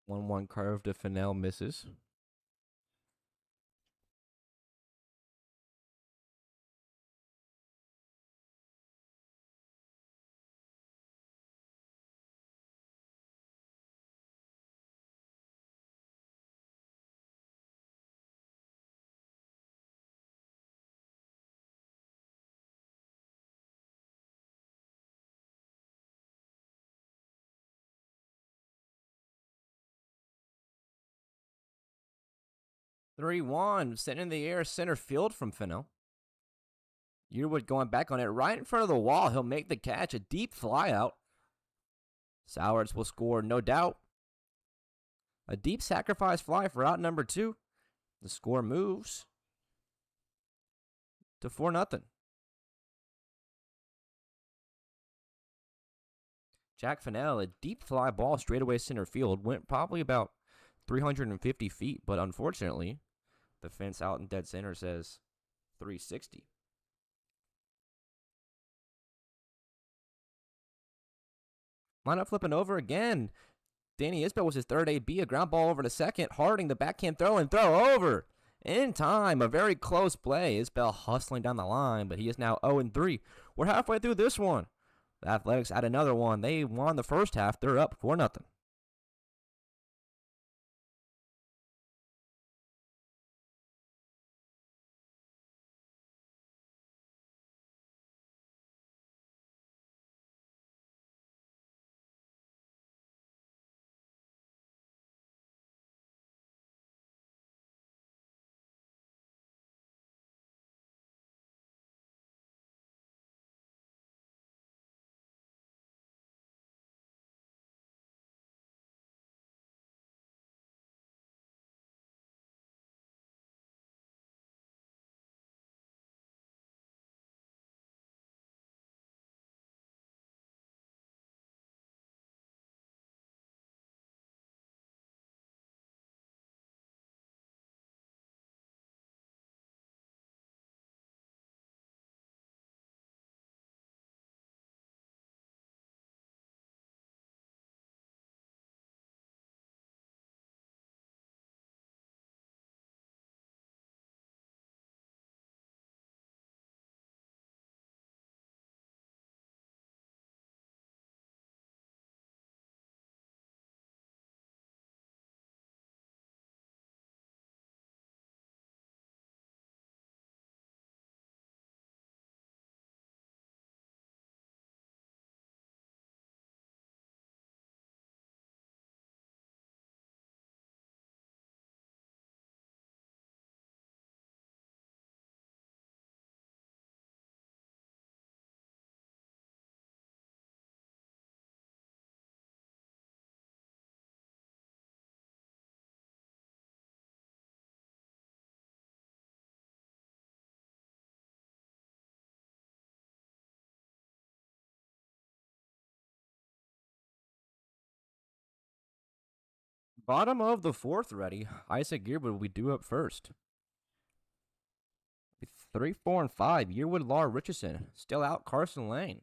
One curve to Fennell misses. Three one, sent in the air, center field from Fennell. Yearwood going back on it right in front of the wall. He'll make the catch, a deep fly out. Sowers will score, no doubt. A deep sacrifice fly for out number 2. The score moves to 4-0. Jack Fennell, a deep fly ball straightaway center field, went probably about 350 feet, but unfortunately, the fence out in dead center says 360. Lineup flipping over again. Danny Isbell was his third AB, a ground ball over to second. Harding, the backhand throw and throw over. In time, a very close play. Isbell hustling down the line, but he is now 0-3. We're halfway through this one. The Athletics add another one. They won the first half. They're up 4-0. Bottom of the fourth ready. Isaac Yearwood will be due up first. 3, 4, and 5. Yearwood, Laura Richardson. Still out Carson Lane.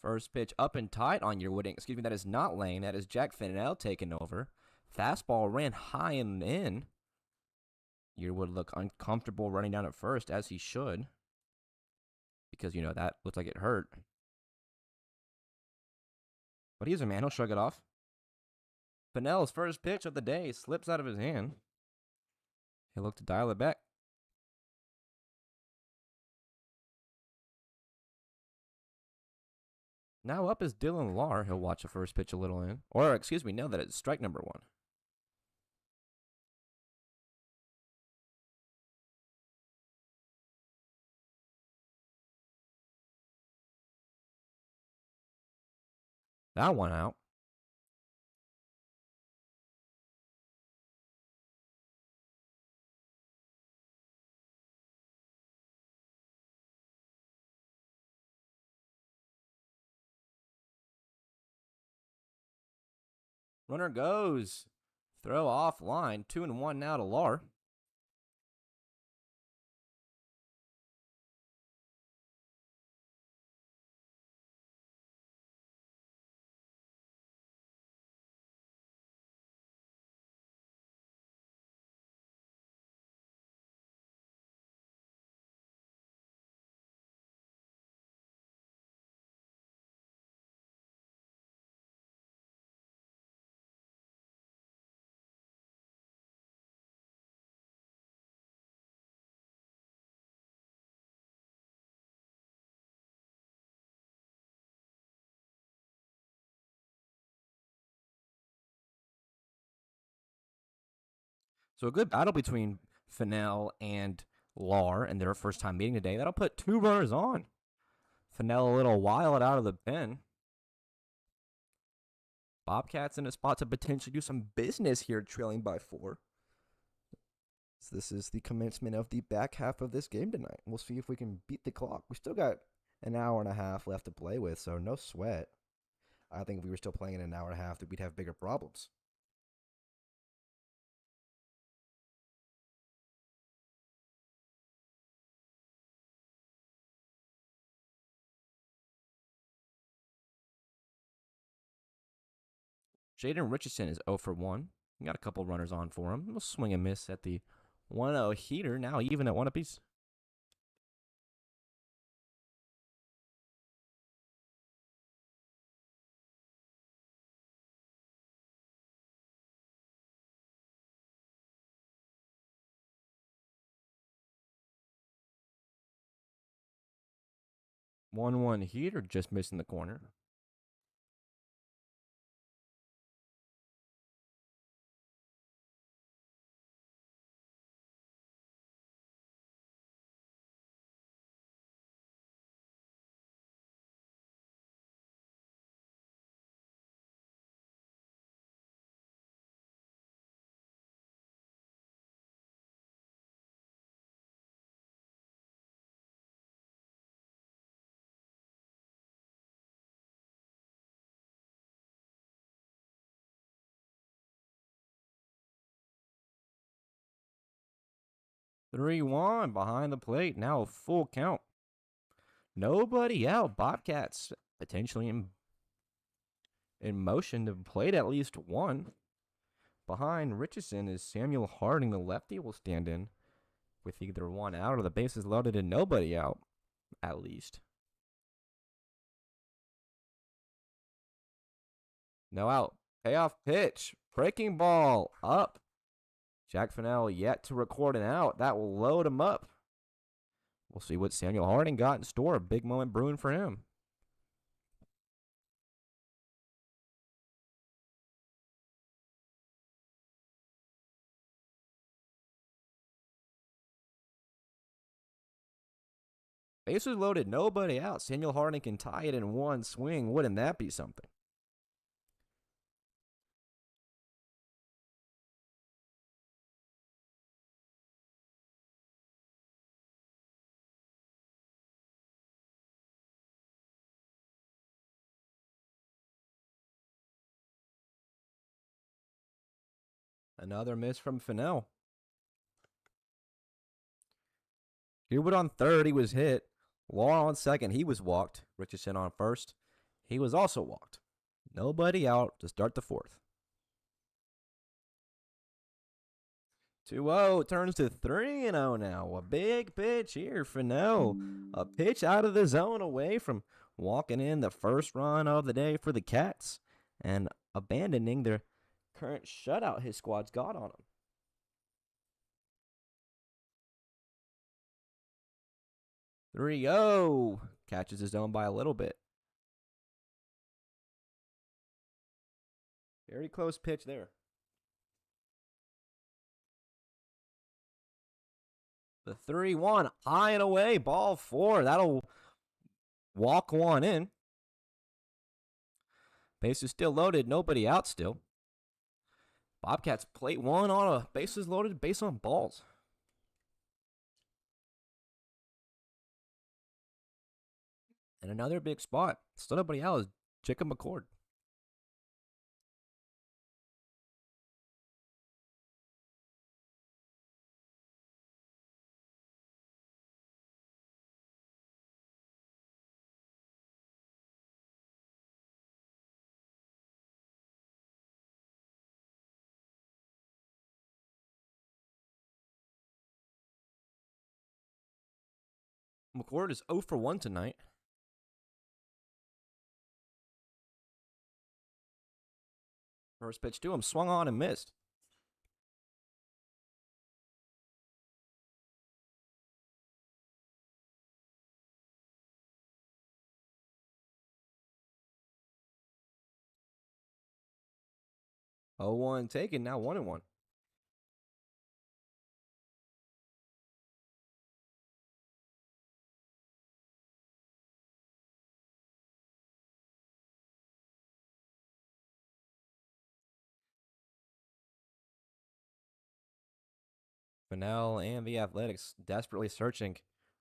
First pitch up and tight on Yearwood. Excuse me, that is not Lane. That is Jack Fennell taking over. Fastball ran high and in. Yearwood looked uncomfortable running down at first, as he should. Because, that looked like it hurt. But he's a man. He'll shrug it off. Fennell's first pitch of the day slips out of his hand. He'll look to dial it back. Now up is Dylan Lahr. He'll watch the first pitch a little in. Or, excuse me, no, that is strike number 1. That one out. Runner goes. Throw offline. 2-1 now to Lahr. So a good battle between Fennell and Lahr in their first time meeting today. That'll put 2 runners on. Fennell a little wild out of the pen. Bobcats in a spot to potentially do some business here, trailing by 4. So this is the commencement of the back half of this game tonight. We'll see if we can beat the clock. We still got an hour and a half left to play with, so no sweat. I think if we were still playing in an hour and a half, that we'd have bigger problems. Jaden Richardson is 0 for 1. We got a couple runners on for him. We'll swing and miss at the 1-0 heater, now even at 1 apiece. One heater, just missing the corner. Three one behind the plate. Now a full count. Nobody out. Bobcats potentially in motion to plate at least one. Behind Richardson is Samuel Harding. The lefty will stand in with either one out or the bases loaded and nobody out, at least. No out. Payoff pitch. Breaking ball up. Jack Fennell yet to record an out. That will load him up. We'll see what Samuel Harding got in store. A big moment brewing for him. Bases loaded, nobody out. Samuel Harding can tie it in one swing. Wouldn't that be something? Another miss from Fennell. Herewood on third, he was hit. Law on second, he was walked. Richardson on first, he was also walked. Nobody out to start the fourth. 2-0 turns to 3-0 now. A big pitch here for no. A pitch out of the zone away from walking in the first run of the day for the Cats and abandoning their current shutout his squad's got on them. 3-0. Catches his zone by a little bit. Very close pitch there. The 3-1, high and away, ball four. That'll walk one in. Base is still loaded, nobody out still. Bobcats plate one on a bases loaded, base on balls. And another big spot. Still nobody out is Jacob McCord. McCord is 0 for 1 tonight. First pitch to him, swung on and missed. Oh, 1 taken, now 1-1. Fennell and the Athletics desperately searching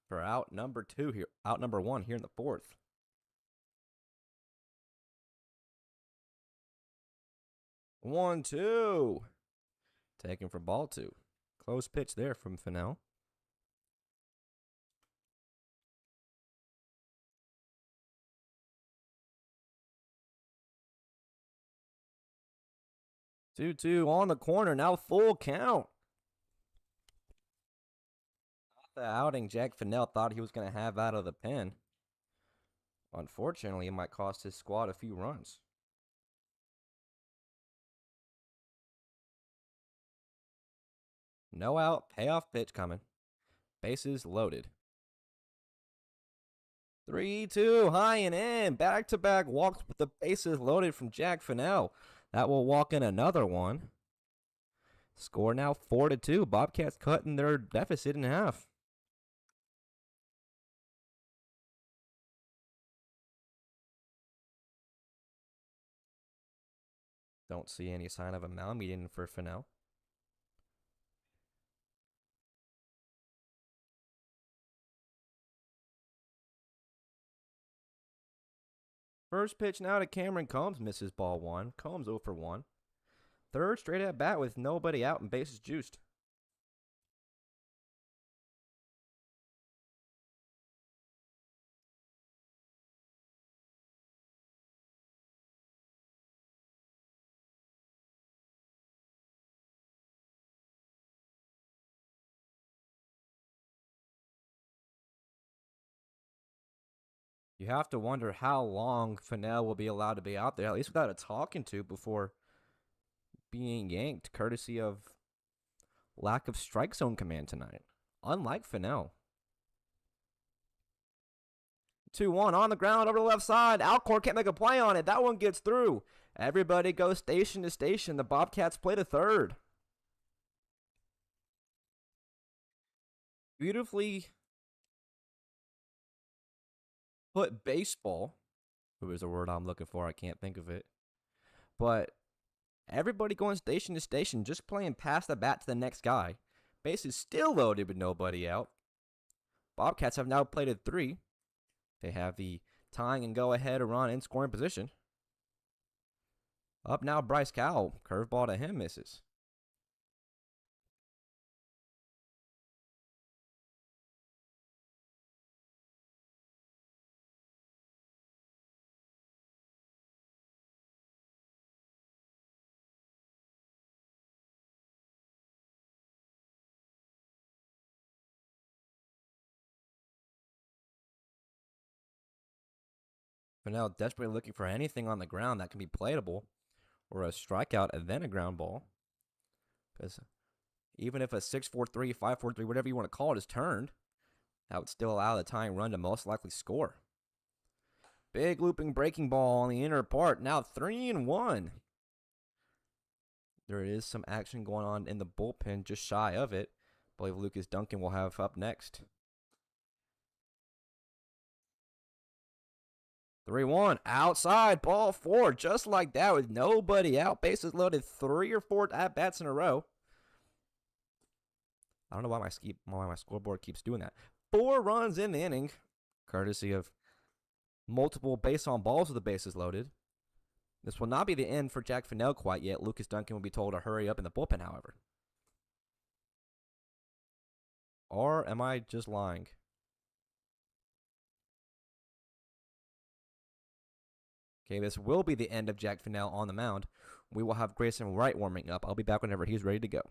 for out number one here in the fourth. 1-2. Taken for ball 2. Close pitch there from Fennell. Two on the corner. Now full count. Not the outing Jack Fennell thought he was going to have out of the pen. Unfortunately, it might cost his squad a few runs. No out. Payoff pitch coming. Bases loaded. 3-2, high and in. Back-to-back walks with the bases loaded from Jack Fennell. That will walk in another one. Score now 4-2. Bobcats cutting their deficit in half. Don't see any sign of a mound meeting for Fennell. First pitch now to Cameron Combs, misses ball 1. Combs 0 for 1. Third straight at bat with nobody out and bases juiced. You have to wonder how long Fennell will be allowed to be out there, at least without a talking to, before being yanked, courtesy of lack of strike zone command tonight. Unlike Fennell. 2-1 on the ground over the left side. Alcor can't make a play on it. That one gets through. Everybody goes station to station. The Bobcats play to third. Beautifully put baseball. Who is a word I'm looking for? I can't think of it. But everybody going station to station, just playing past the bat to the next guy. Bases still loaded with nobody out. Bobcats have now played at 3. They have the tying and go-ahead run in scoring position. Up now, Bryce Cowell. Curveball to him, misses. Fennell desperately looking for anything on the ground that can be playable, or a strikeout and then a ground ball. Because even if a 6-4-3, 5-4-3, whatever you want to call it, is turned, that would still allow the tying run to most likely score. Big looping breaking ball on the inner part. Now 3-1. There is some action going on in the bullpen just shy of it. I believe Lucas Duncan will have up next. 3-1. Outside, ball 4. Just like that with nobody out. Bases loaded 3 or 4 at-bats in a row. I don't know why my scoreboard keeps doing that. 4 runs in the inning, courtesy of multiple base on balls with the bases loaded. This will not be the end for Jack Fennell quite yet. Lucas Duncan will be told to hurry up in the bullpen, however. Or am I just lying? Okay, this will be the end of Jack Fennell on the mound. We will have Grayson Wright warming up. I'll be back whenever he's ready to go.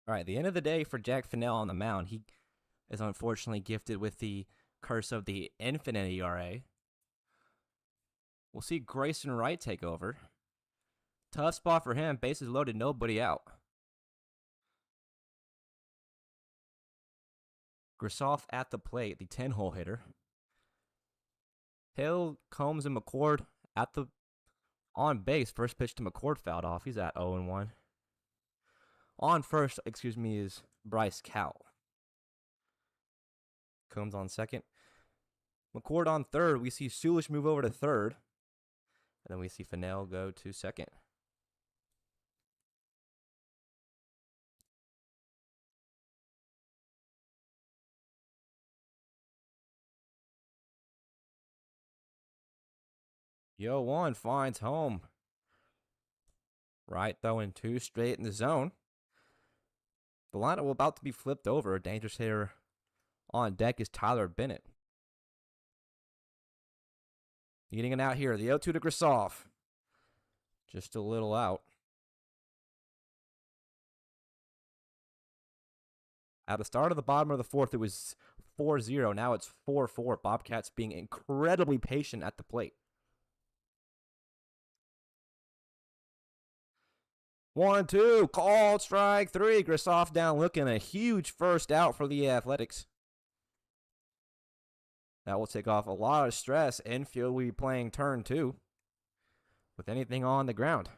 All right, the end of the day for Jack Fennell on the mound. He is unfortunately gifted with the curse of the infinite ERA. We'll see Grayson Wright take over. Tough spot for him. Bases loaded, nobody out. Grisoff at the plate, the 10-hole hitter. Hill, Combs, and McCord at the on base. First pitch to McCord fouled off. He's at 0-1. On first, is Bryce Cowell. Combs on second. McCord on third. We see Sulish move over to third. And then we see Fennell go to second. Yo, one finds home. Right, throwing 2 straight in the zone. The lineup will about to be flipped over. A dangerous hitter on deck is Tyler Bennett. Getting it out here. The 0-2 to Grisoff. Just a little out. At the start of the bottom of the fourth, it was 4-0. Now it's 4-4. Bobcats being incredibly patient at the plate. 1-2. Called strike 3. Grisoff down looking. A huge first out for the Athletics. That will take off a lot of stress. Infield will be playing turn 2 with anything on the ground.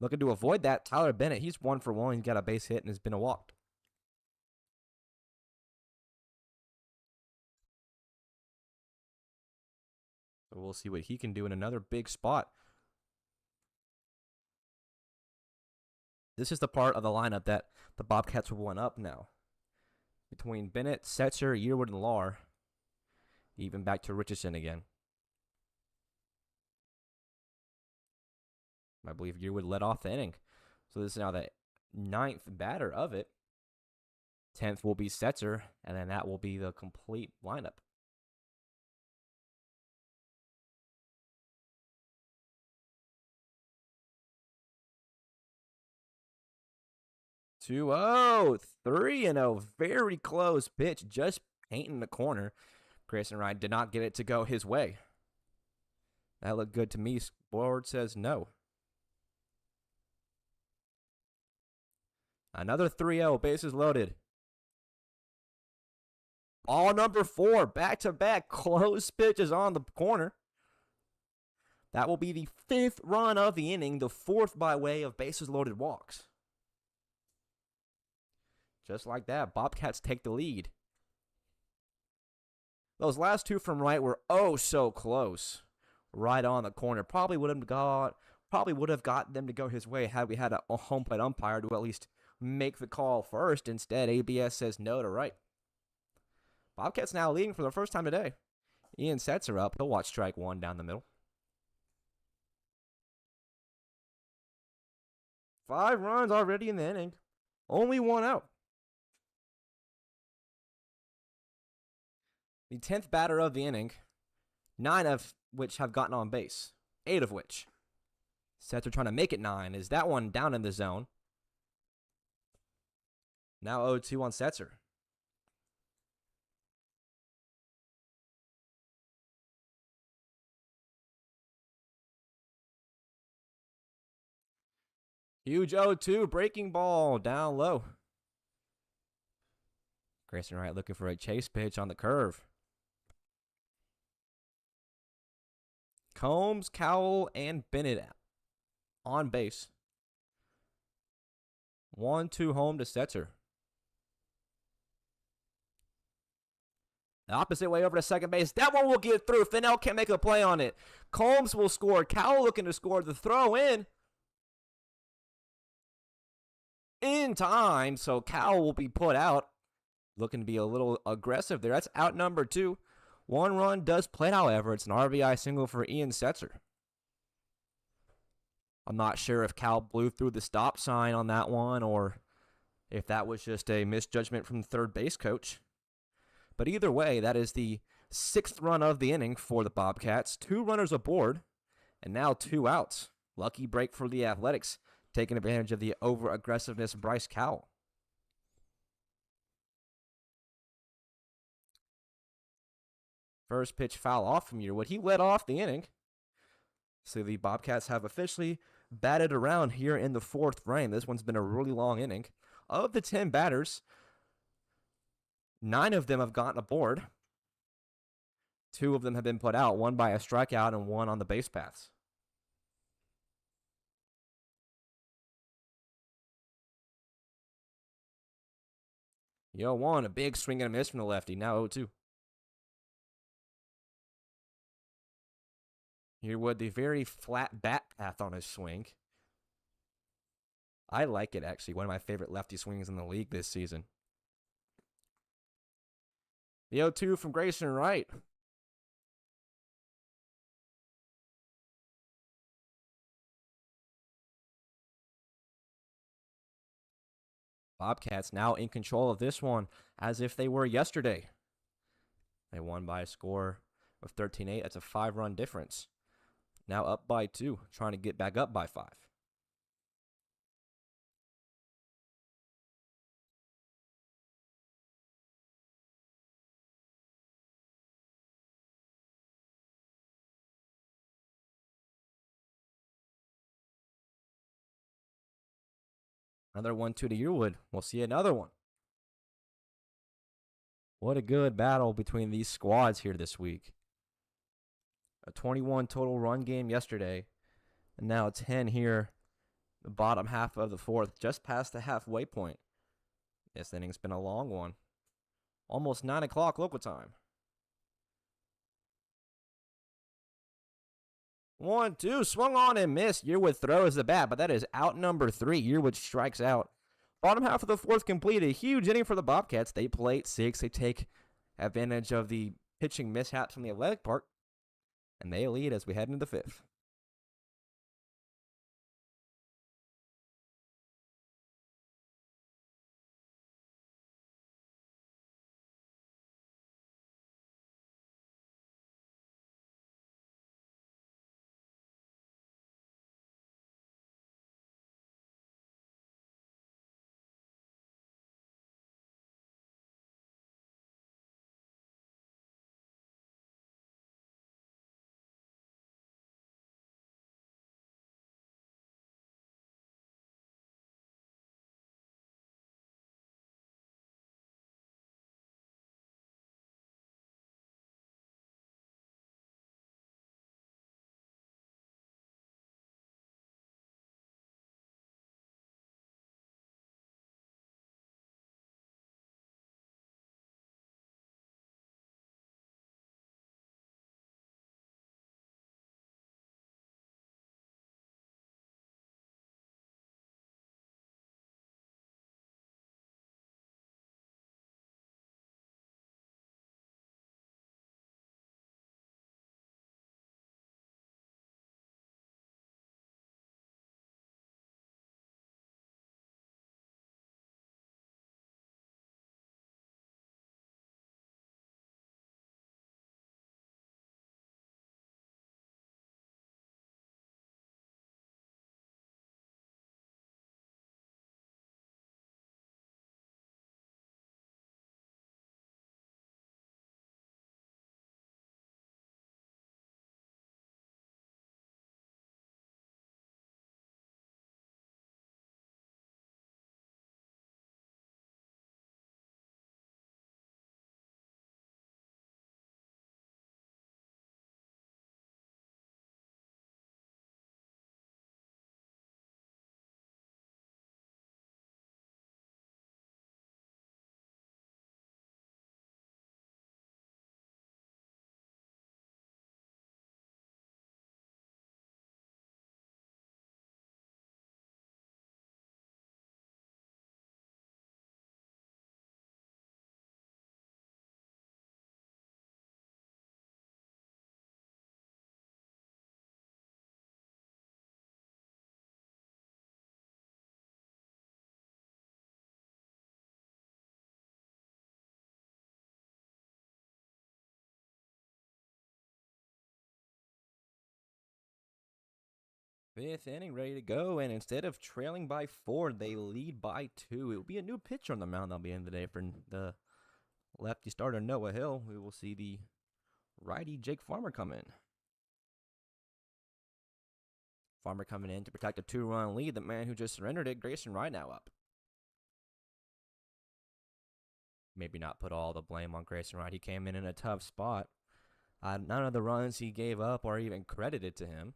Looking to avoid that, Tyler Bennett. He's 1 for 1. He's got a base hit and has been a walk. So we'll see what he can do in another big spot. This is the part of the lineup that the Bobcats will one up now. Between Bennett, Setzer, Yearwood, and Lahr. Even back to Richardson again. I believe Yearwood led off the inning. So this is now the 9th batter of it. 10th will be Setzer, and then that will be the complete lineup. Two 0, 3-0, very close pitch, just painting the corner. Grayson Wright did not get it to go his way. That looked good to me. Board says no. Another 3-0, bases loaded. Ball number 4, back-to-back, close pitches on the corner. That will be the 5th run of the inning, the 4th by way of bases loaded walks. Just like that, Bobcats take the lead. Those last 2 from Wright were oh so close. Right on the corner. Probably would have got them to go his way had we had a home plate umpire to at least make the call first. Instead, ABS says no to Wright. Bobcats now leading for the first time today. Ian Setzer up. He'll watch strike 1 down the middle. 5 runs already in the inning. Only 1 out. The 10th batter of the inning, 9 of which have gotten on base, 8 of which. Setzer trying to make it 9. Is that one down in the zone? Now 0-2 on Setzer. Huge 0-2, breaking ball down low. Grayson Wright looking for a chase pitch on the curve. Combs, Cowell, and Bennett on base. 1-2 home to Setzer. The opposite way over to second base. That one will get through. Fennell can't make a play on it. Combs will score. Cowell looking to score. The throw in time. So Cowell will be put out. Looking to be a little aggressive there. That's out number 2. 1 run does play, however. It's an RBI single for Ian Setzer. I'm not sure if Cal blew through the stop sign on that one or if that was just a misjudgment from the third base coach. But either way, that is the 6th run of the inning for the Bobcats. 2 runners aboard, and now 2 outs. Lucky break for the Athletics. taking advantage of the over-aggressiveness of Bryce Cowell. First pitch foul off from Yearwood. He led off the inning. So the Bobcats have officially batted around here in the 4th frame. This one's been a really long inning. Of the 10 batters, 9 of them have gotten aboard. 2 of them have been put out, one by a strikeout and one on the base paths. Yo, one, a big swing and a miss from the lefty. Now 0-2. Yearwood, the very flat bat path on his swing. I like it, actually. One of my favorite lefty swings in the league this season. The 0-2 from Grayson Wright. Bobcats now in control of this one as if they were yesterday. They won by a score of 13-8. That's a 5-run difference. Now up by 2, trying to get back up by 5. Another 1-2 to Yearwood. We'll see another one. What a good battle between these squads here this week. A 21 total run game yesterday, and now 10 here, the bottom half of the 4th, just past the halfway point. This inning's been a long one. Almost 9 o'clock local time. 1-2, swung on and missed. Yearwood throws the bat, but that is out number 3. Yearwood strikes out. Bottom half of the 4th completed. A huge inning for the Bobcats. They play 8-6. They take advantage of the pitching mishaps from the athletic park, and they lead as we head into the 5th. Fifth inning ready to go, and instead of trailing by 4, they lead by 2. It will be a new pitcher on the mound that'll be in today for the lefty starter Noah Hill. We will see the righty Jake Farmer come in. Farmer coming in to protect a 2-run lead. The man who just surrendered it, Grayson Wright, now up. Maybe not put all the blame on Grayson Wright. He came in a tough spot. None of the runs he gave up are even credited to him.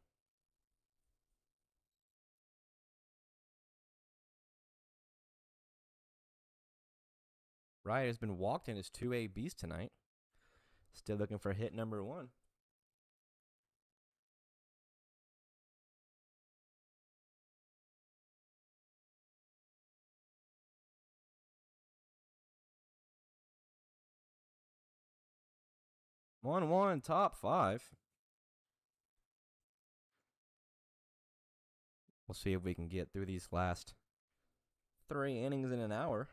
Wright has been walked in his 2 ABs tonight. Still looking for hit number 1. One top 5. We'll see if we can get through these last 3 innings in an hour.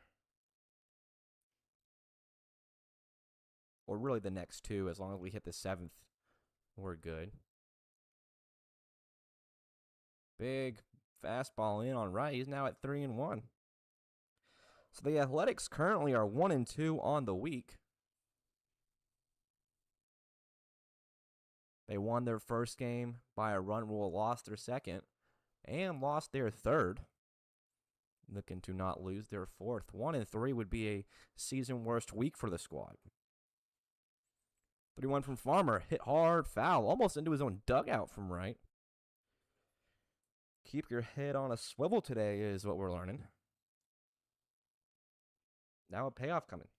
Or really the next 2, as long as we hit the 7th, we're good. Big fastball in on Wright. He's now at 3-1. So the Athletics currently are 1-2 on the week. They won their first game by a run rule, lost their second, and lost their third. Looking to not lose their fourth. 1-3 would be a season worst week for the squad. 3-1 from Farmer. Hit hard, foul, almost into his own dugout from Wright. Keep your head on a swivel today is what we're learning. Now a payoff coming.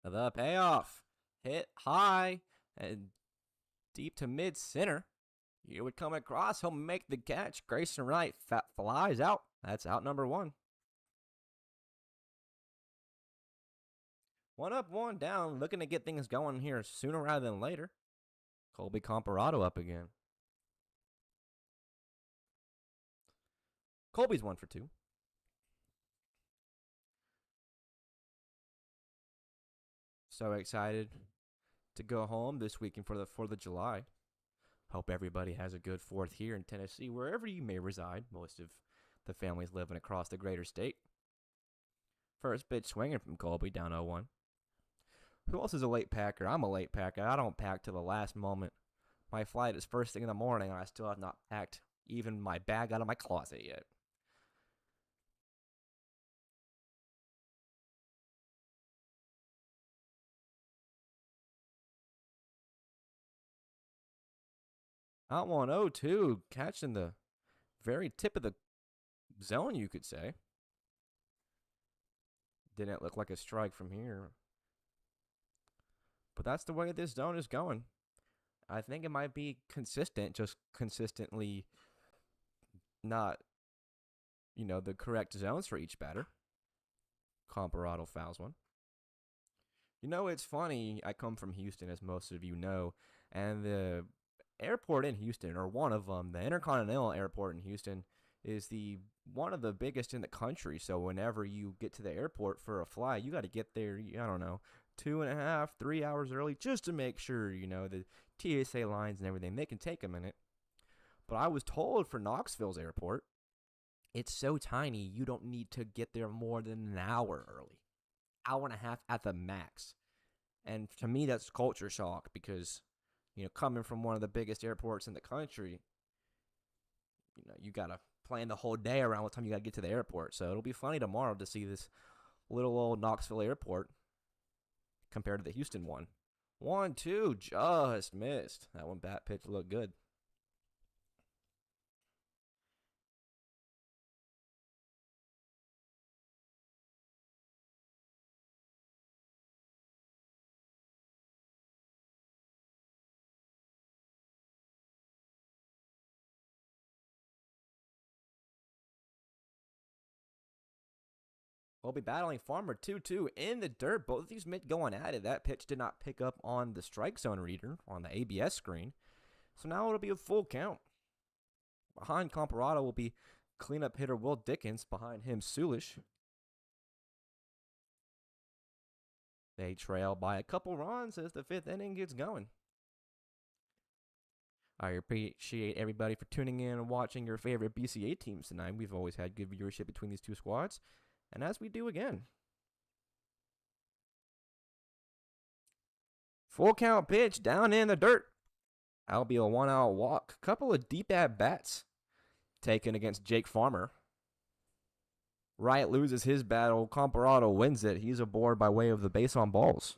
The payoff. Hit high and deep to mid center. You would come across. He'll make the catch. Grayson Wright flies out. That's out number 1. 1 up, 1 down. Looking to get things going here sooner rather than later. Colby Comparado up again. Colby's 1 for 2. So excited to go home this weekend for the 4th of July. Hope everybody has a good 4th here in Tennessee, wherever you may reside. Most of the families living across the greater state. First pitch swinging from Colby, down 0-1. Who else is a late packer? I'm a late packer. I don't pack till the last moment. My flight is first thing in the morning, and I still have not packed even my bag out of my closet yet. Out 1-0-2, catching the very tip of the zone, you could say. Didn't look like a strike from here. But that's the way this zone is going. I think it might be consistent, just consistently not, the correct zones for each batter. Comparado fouls one. It's funny. I come from Houston, as most of you know, and the airport in Houston, or one of them, the Intercontinental Airport in Houston, is one of the biggest in the country. So whenever you get to the airport for a flight, you got to get there, 2.5, 3 hours early, just to make sure, the TSA lines and everything, they can take a minute. But I was told for Knoxville's airport, it's so tiny, you don't need to get there more than an hour early. Hour and a half at the max. And to me, that's culture shock because, coming from one of the biggest airports in the country, you got to plan the whole day around what time you got to get to the airport. So it'll be funny tomorrow to see this little old Knoxville airport compared to the Houston one. 1-2, just missed. That one bat pitch looked good. We'll be battling Farmer 2-2 in the dirt. Both of these men going at it. That pitch did not pick up on the strike zone reader on the ABS screen. So now it'll be a full count. Behind Comparado will be cleanup hitter Will Dickens. Behind him, Sulish. They trail by a couple runs as the 5th inning gets going. I appreciate everybody for tuning in and watching your favorite BCA teams tonight. We've always had good viewership between these two squads, and as we do again. Full count pitch down in the dirt. That'll be a 1-out walk. Couple of deep at bats taken against Jake Farmer. Wright loses his battle. Comparado wins it. He's aboard by way of the base on balls.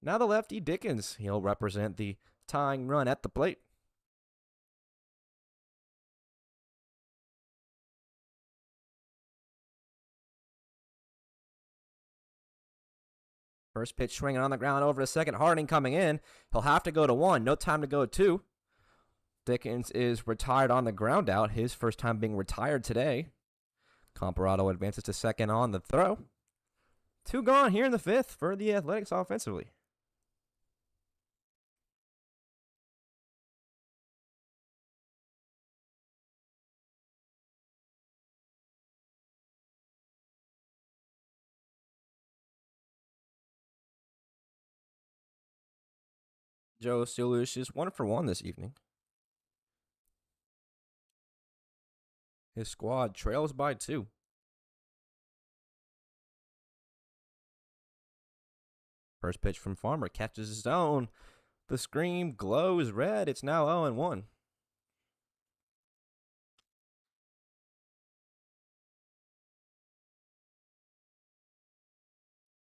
Now the lefty Dickens. He'll represent the tying run at the plate. First pitch swinging on the ground over to second. Harding coming in. He'll have to go to 1. No time to go to 2. Dickens is retired on the ground out. His first time being retired today. Comparado advances to second on the throw. 2 gone here in the 5th for the Athletics offensively. Joe Sulish is 1 for 1 this evening. His squad trails by 2. First pitch from Farmer catches his own. The screen glows red. It's now 0-1.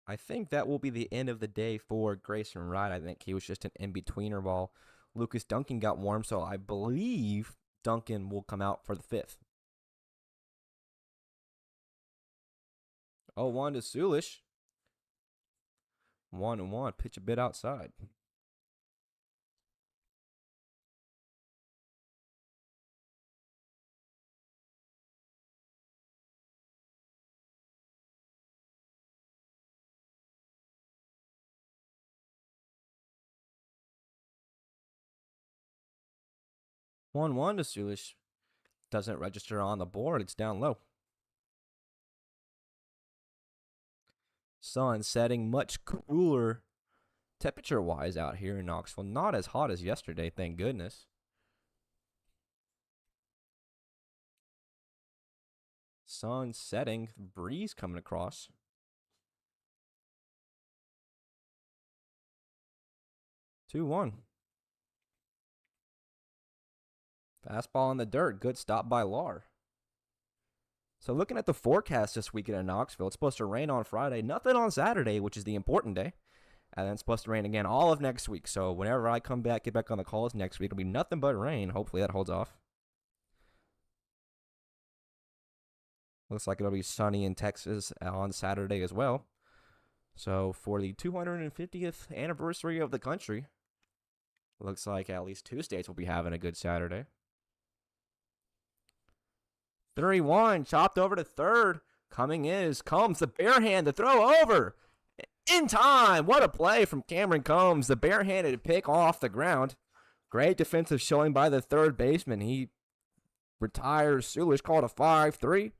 I think that will be the end of the day for Grayson Wright. I think he was just an in-betweener while Lucas Duncan got warm, so I believe Duncan will come out for the 5th. 0-1 to Sulish. 1-1. Pitch a bit outside. One to Sulish. Doesn't register on the board. It's down low. Sun setting, much cooler temperature-wise out here in Knoxville. Not as hot as yesterday, thank goodness. Sun setting, breeze coming across. Two one. Fastball in the dirt. Good stop by Lar. So looking at the forecast this weekend in Knoxville, it's supposed to rain on Friday. Nothing on Saturday, which is the important day. And then it's supposed to rain again all of next week. So whenever I come back, get back on the calls next week, it'll be nothing but rain. Hopefully that holds off. Looks like it'll be sunny in Texas on Saturday as well. So for the 250th anniversary of the country, looks like at least 2 states will be having a good Saturday. 3-1, chopped over to third. Coming in is Combs, the bare hand, the throw over. In time, what a play from Cameron Combs. The barehanded pick off the ground. Great defensive showing by the third baseman. He retires Sulish, called a 5-3.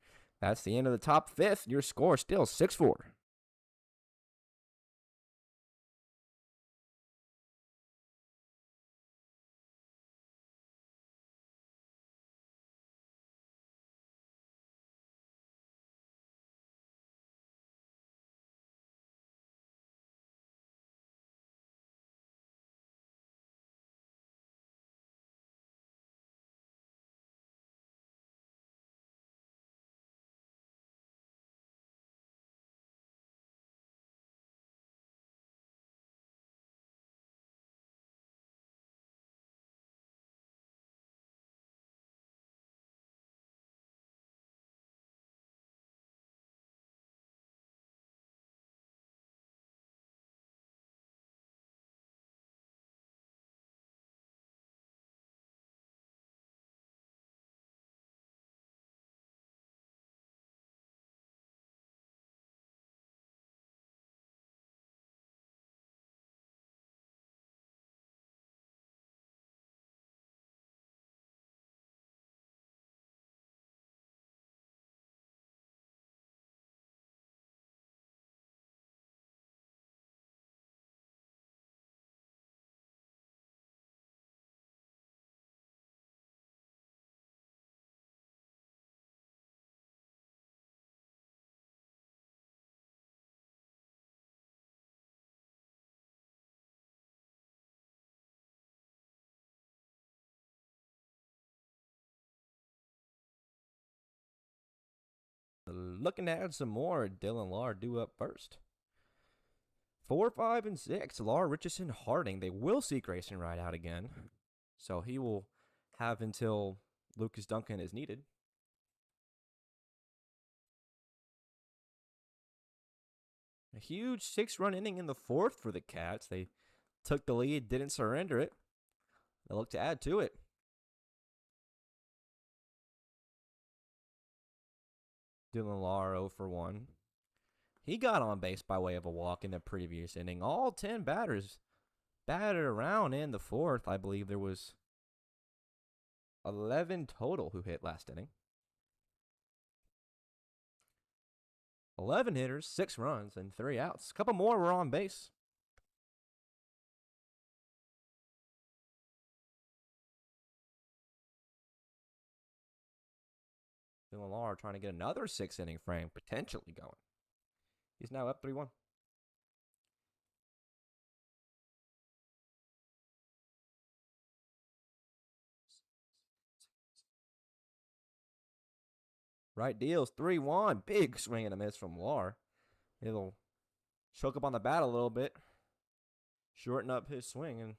That's the end of the top 5th. Your score still 6-4. looking to add some more. Dylan Lahr due up first. 4, 5, and 6. Lahr, Richardson, Harding. They will see Grayson Wright out again. So he will have until Lucas Duncan is needed. A huge 6-run inning in the 4th for the Cats. They took the lead, didn't surrender it. They look to add to it. Dylan Lahr 0 for 1. He got on base by way of a walk in the previous inning. All 10 batters batted around in the 4th. I believe there was 11 total who hit last inning. 11 hitters, 6 runs, and 3 outs. A couple more were on base. Dylan Lahr trying to get another 6-inning frame potentially going. He's now up 3-1. Right deals 3-1. Big swing and a miss from Lahr. It'll choke up on the bat a little bit, shorten up his swing, and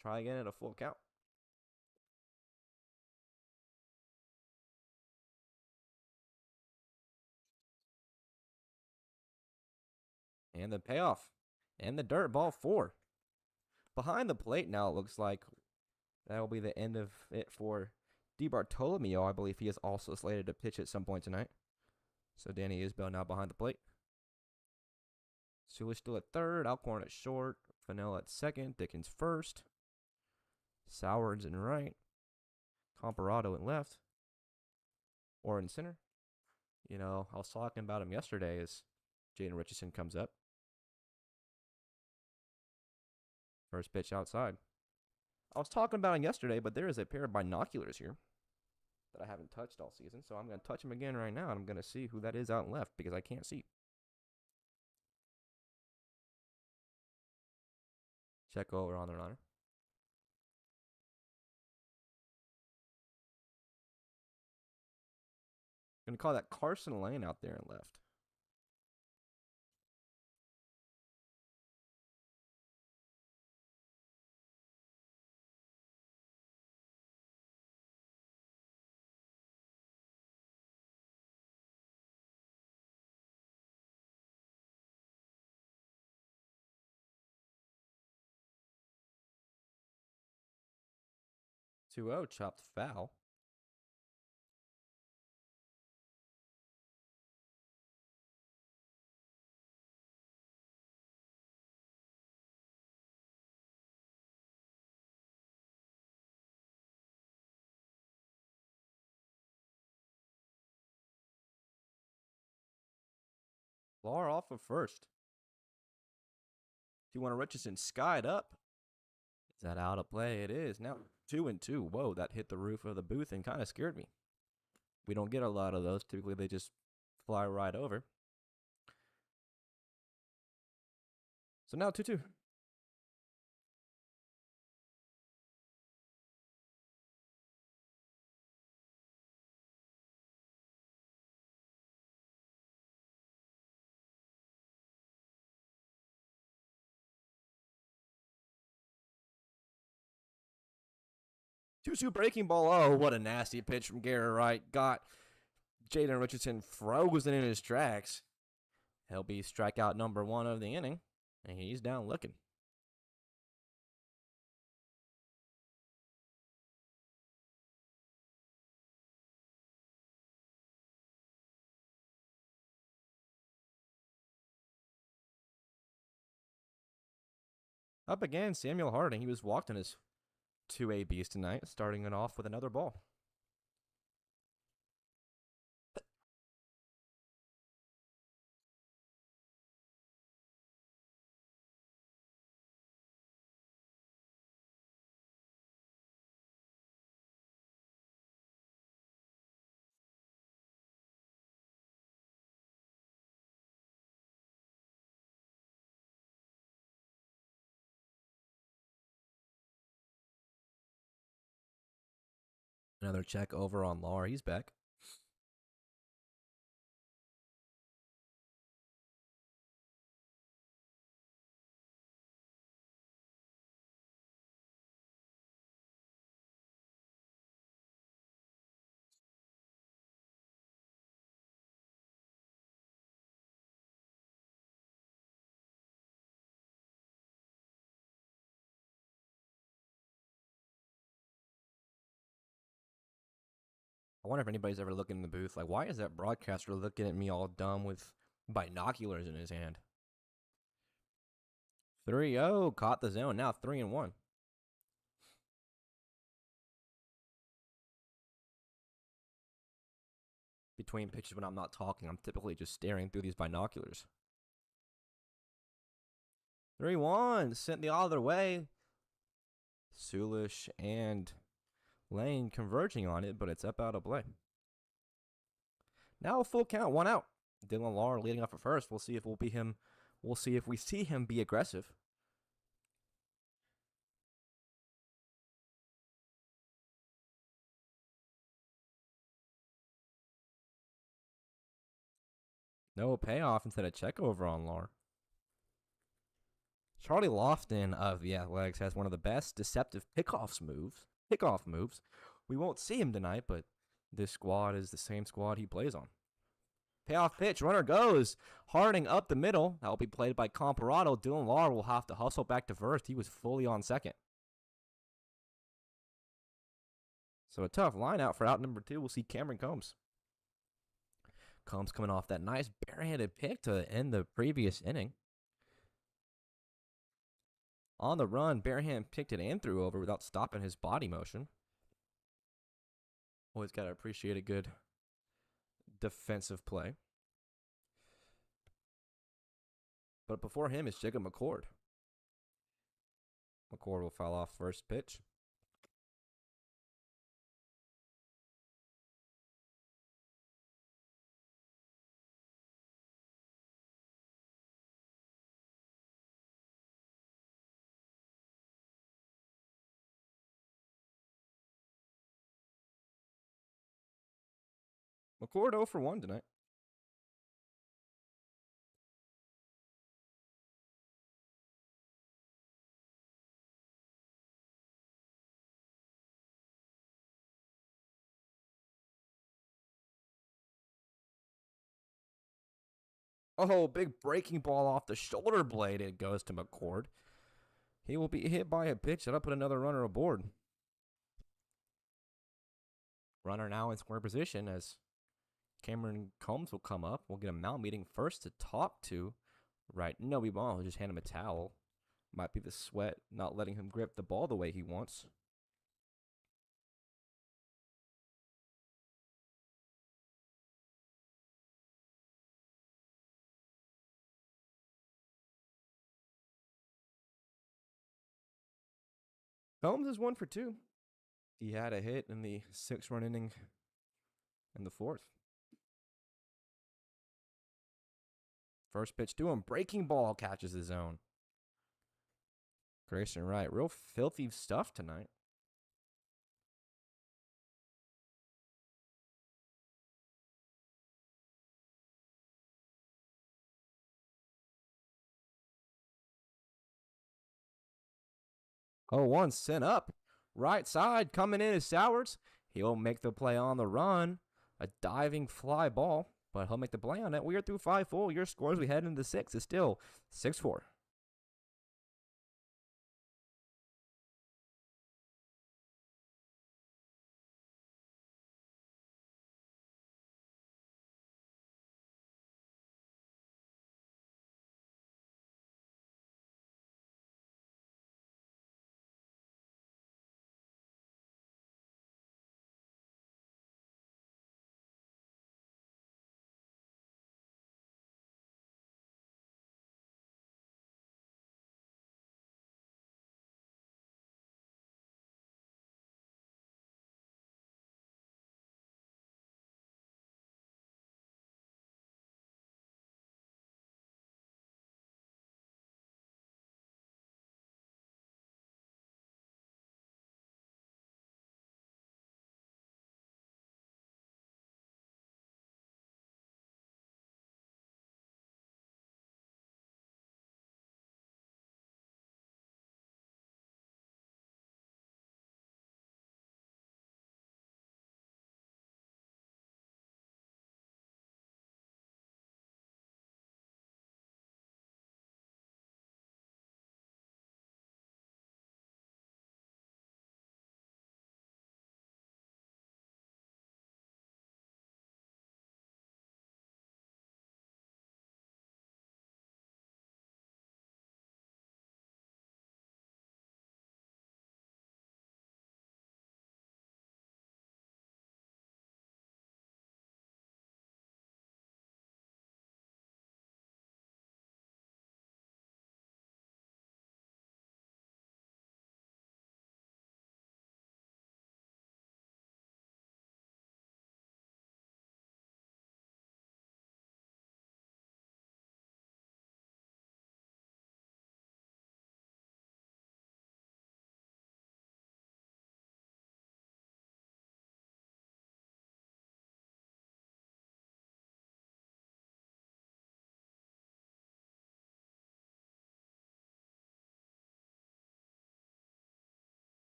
try again at a full count. And the payoff. And the dirt, ball 4. Behind the plate now, it looks like that will be the end of it for DiBartolomeo. I believe he is also slated to pitch at some point tonight. So Danny Isbell now behind the plate. Sulish still at third, Alcorn at short, Fennell at second, Dickens first, Sowards in right, Comparado in left, or in center. You know, I was talking about him yesterday as Jaden Richardson comes up. First pitch outside. I was talking about him yesterday, but there is a pair of binoculars here that I haven't touched all season. So I'm going to touch him again right now, and I'm going to see who that is out left because I can't see. Check over on the runner. I'm going to call that Carson Lane out there in left. Two 2-0, chopped foul. Lahr off of first. 2-1 Richardson skied up. Is that out of play? It is. Now 2-2. Whoa, that hit the roof of the booth and kind of scared me. We don't get a lot of those. Typically, they just fly right over. So now 2-2. Two breaking ball. Oh, what a nasty pitch from Garrett Wright. Got Jaden Richardson frozen in his tracks. He'll be strikeout number 1 of the inning, and he's down looking. Up again, Samuel Harding. He was walked in his 2 ABs tonight, starting it off with another ball. Another check over on Lahr. He's back. I wonder if anybody's ever looking in the booth, like, why is that broadcaster looking at me all dumb with binoculars in his hand? 3-0, caught the zone, now 3-1. Between pitches when I'm not talking, I'm typically just staring through these binoculars. 3-1, sent the other way. Sulish and Lane converging on it, but it's up out of play. Now a full count, 1 out. Dylan Lahr leading off at first. We'll see if We'll see if we see him be aggressive. No payoff instead of check over on Lahr. Charlie Lofton of the Athletics has one of the best deceptive pickoff moves. We won't see him tonight, but this squad is the same squad he plays on. Payoff pitch, runner goes. Harding up the middle. That will be played by Comparado. Dylan Lahr will have to hustle back to first. He was fully on second. So a tough line out for out number 2. We'll see Cameron Combs. Combs coming off that nice barehanded pick to end the previous inning. On the run, barehand picked it and threw over without stopping his body motion. Always got to appreciate a good defensive play. But before him is Jacob McCord. McCord will foul off first pitch. McCord 0 for 1 tonight. Oh, big breaking ball off the shoulder blade. It goes to McCord. He will be hit by a pitch that'll put another runner aboard. Runner now in square position as Cameron Combs will come up. We'll get a mound meeting first to talk to. Right, no, we won't. We'll just hand him a towel. Might be the sweat not letting him grip the ball the way he wants. Combs is 1 for 2. He had a hit in the 6-run inning in the 4th. First pitch to him. Breaking ball catches the zone. Grayson Wright. Real filthy stuff tonight. Oh, 1 sent up. Right side coming in is Sowards. He'll make the play on the run. A diving fly ball, but he'll make the play on it. We are through 5 full. Your score as we head into 6 is still 6-4.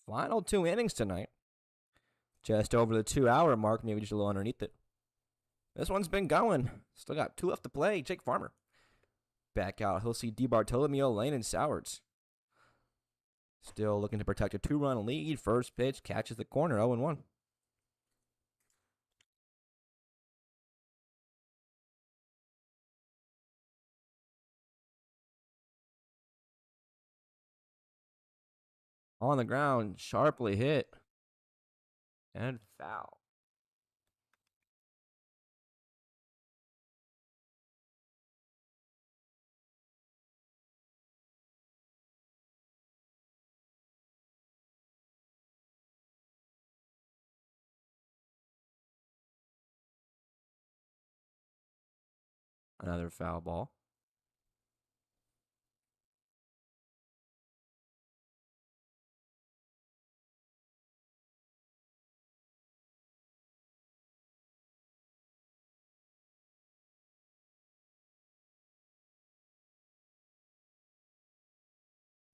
Final 2 innings tonight. Just over the 2-hour mark, maybe just a little underneath it. This one's been going. Still got 2 left to play. Jake Farmer. Back out. He'll see DeBartolomeo, Lane, and Sowards. Still looking to protect a 2-run lead. First pitch catches the corner, 0-1. On the ground, sharply hit. And foul. Another foul ball.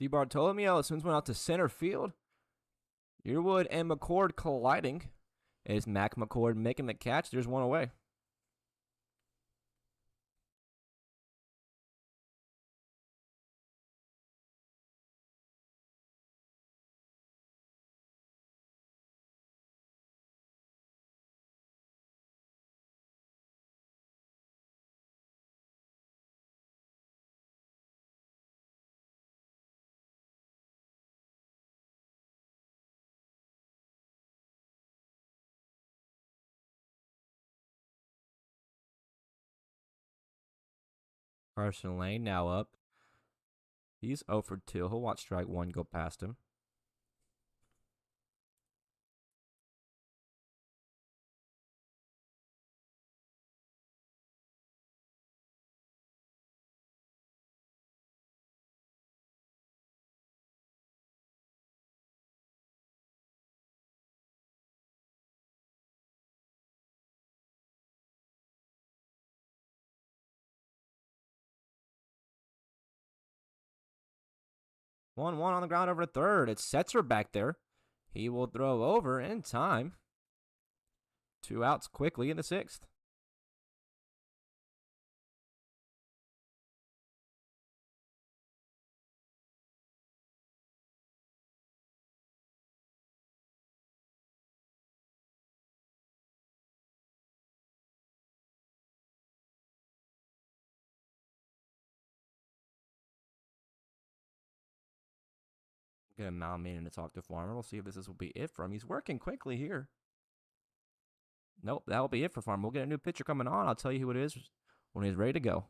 DeBartolomeo as soon as went out to center field. Yearwood and McCord colliding. Is Mac McCord making the catch? There's one away. Carson Lane now up. He's 0 for 2. He'll watch strike 1 go past him. One on the ground over to third. It's Setzer back there. He will throw over in time. 2 outs quickly in the 6th. Get a mound meeting to talk to Farmer. We'll see if this will be it for him. He's working quickly here. Nope, that'll be it for Farmer. We'll get a new pitcher coming on. I'll tell you who it is when he's ready to go.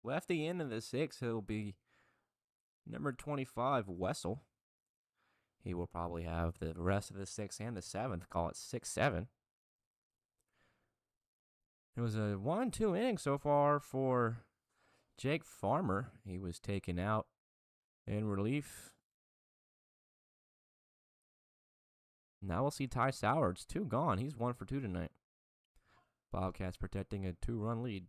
Lefty in the 6th. He'll be number 25, Wessel. He will probably have the rest of the 6th and the 7th. Call it 6-7. It was a 1-2 inning so far for Jake Farmer, he was taken out in relief. Now we'll see Ty Sowards. 2 gone. He's 1 for 2 tonight. Bobcats protecting a 2-run lead.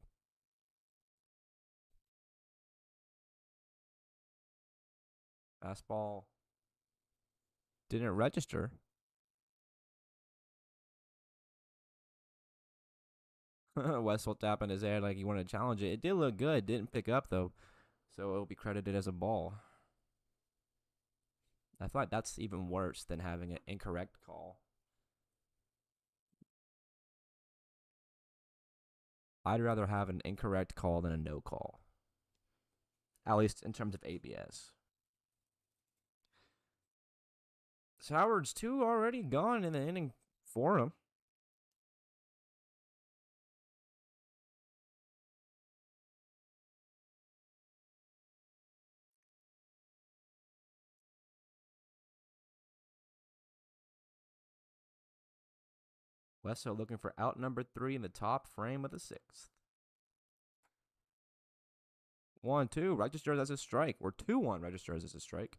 Fastball didn't register. Wessel tapping his head like he wanted to challenge it. It did look good. Didn't pick up, though. So it'll be credited as a ball. I feel like that's even worse than having an incorrect call. I'd rather have an incorrect call than a no call. At least in terms of ABS. Howard's 2 already gone in the inning for him. Wesso looking for out number 3 in the top frame of the 6th. 1-2 registers as a strike. Or 2-1 registers as a strike.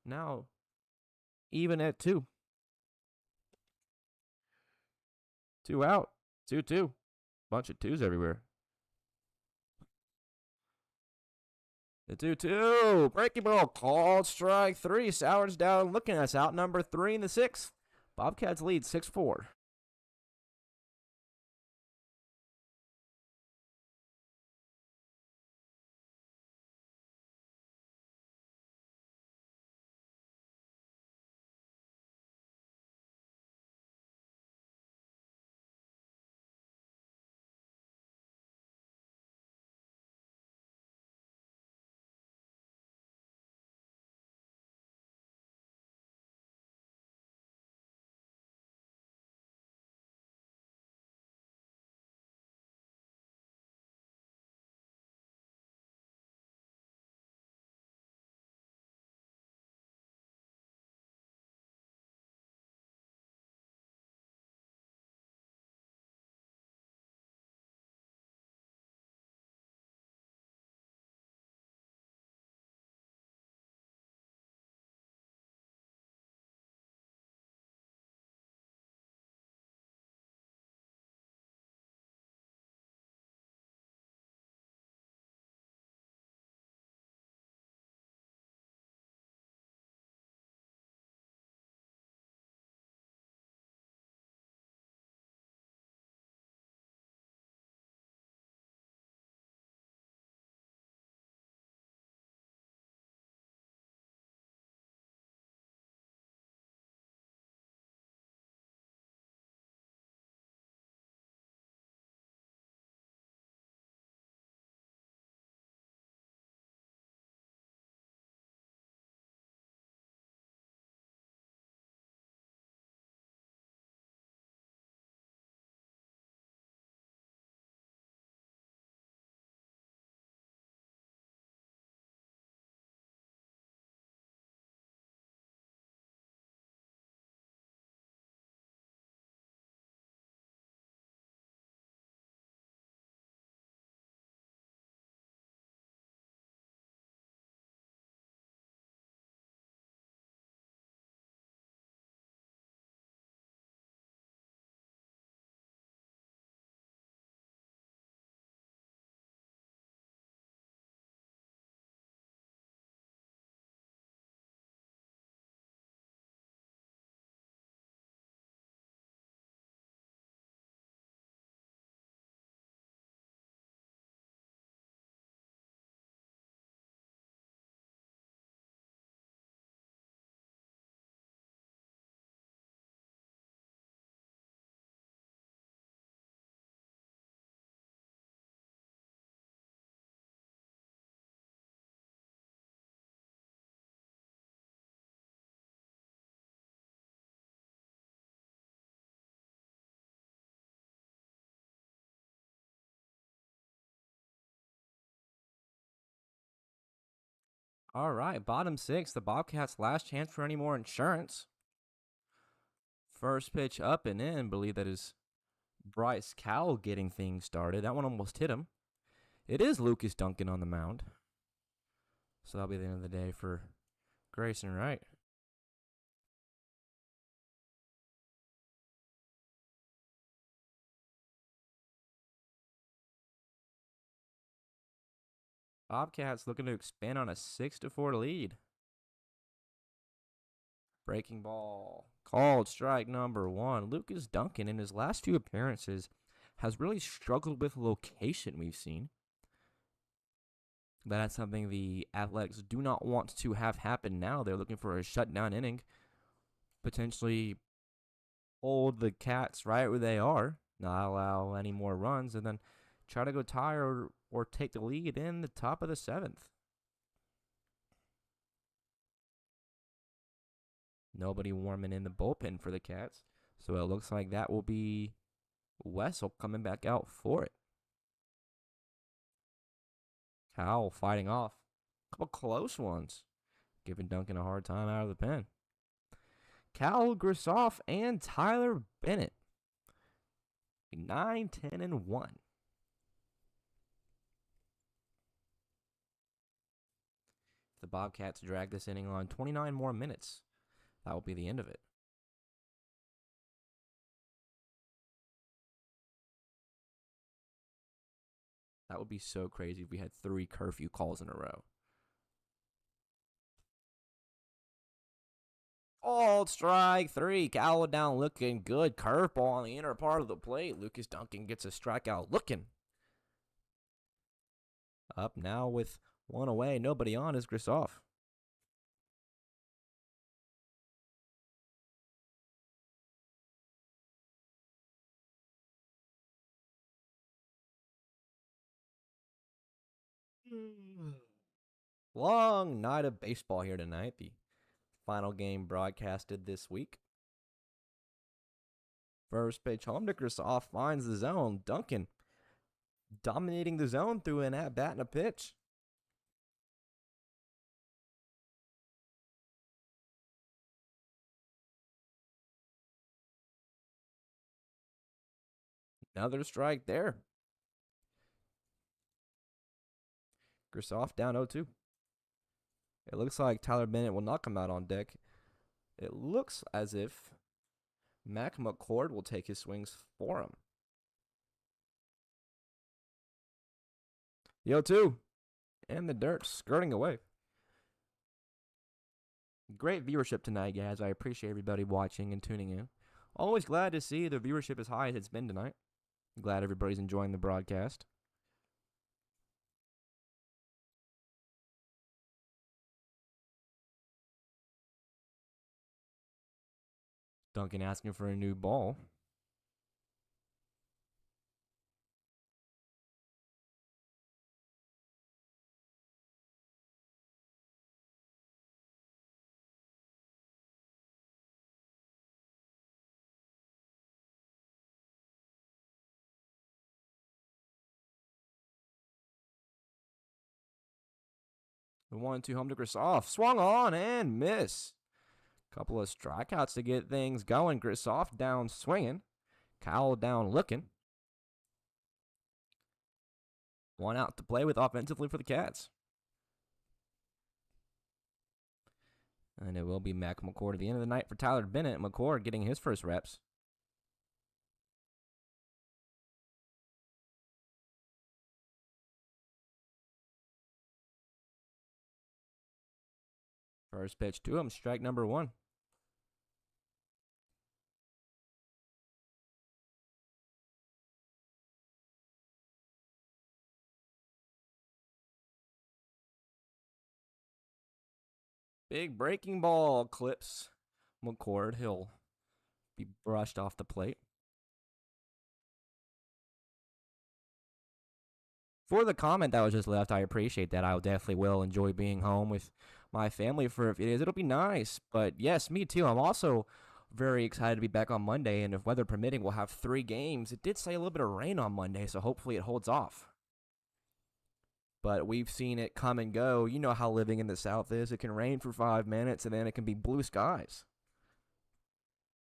Now, even at 2. 2 out. 2-2. Bunch of 2s everywhere. The 2-2. Breaking ball called strike 3. Sowards down looking at us out number 3 in the 6th. Bobcats lead 6-4. All right, bottom 6. The Bobcats' last chance for any more insurance. First pitch up and in. Believe that is Bryce Cowell getting things started. That one almost hit him. It is Lucas Duncan on the mound. So that'll be the end of the day for Grayson Wright. Bobcats looking to expand on a 6-4 lead. Breaking ball. Called strike number 1. Lucas Duncan, in his last few appearances, has really struggled with location, we've seen. That's something the Athletics do not want to have happen now. They're looking for a shutdown inning. Potentially hold the Cats right where they are. Not allow any more runs. And then try to go tie or take the lead in the top of the 7th. Nobody warming in the bullpen for the Cats. So it looks like that will be Wessel coming back out for it. Howell fighting off. A couple close ones. Giving Duncan a hard time out of the pen. Cal Grisoff and Tyler Bennett. 9, 10, and 1. If the Bobcats drag this inning on 29 more minutes, that will be the end of it. That would be so crazy if we had 3 curfew calls in a row. Called strike 3. Cal down looking good. Curveball on the inner part of the plate. Lucas Duncan gets a strikeout looking. Up now with 1 away. Nobody on is Grisoff. Long night of baseball here tonight. The final game broadcasted this week. First pitch home to Grisoff finds the zone. Duncan dominating the zone through an at-bat and a pitch. Another strike there. Grisoff down 0-2. It looks like Tyler Bennett will not come out on deck. It looks as if Mac McCord will take his swings for him. The 0-2. And the dirt skirting away. Great viewership tonight, guys. I appreciate everybody watching and tuning in. Always glad to see the viewership as high as it's been tonight. Glad everybody's enjoying the broadcast. Duncan asking for a new ball. The 1-2 home to Grisoff. Swung on and miss. Couple of strikeouts to get things going. Grisoff down swinging. Cowell down looking. 1 out to play with offensively for the Cats. And it will be Mac McCord at the end of the night for Tyler Bennett. McCord getting his first reps. First pitch to him, strike number 1. Big breaking ball clips McCord. He'll be brushed off the plate. For the comment that was just left, I appreciate that. I definitely will enjoy being home with my family for a few days. It'll be nice. But yes, me too. I'm also very excited to be back on Monday. And if weather permitting, we'll have 3 games. It did say a little bit of rain on Monday, so hopefully it holds off. But we've seen it come and go. You know how living in the South is. It can rain for 5 minutes, and then it can be blue skies.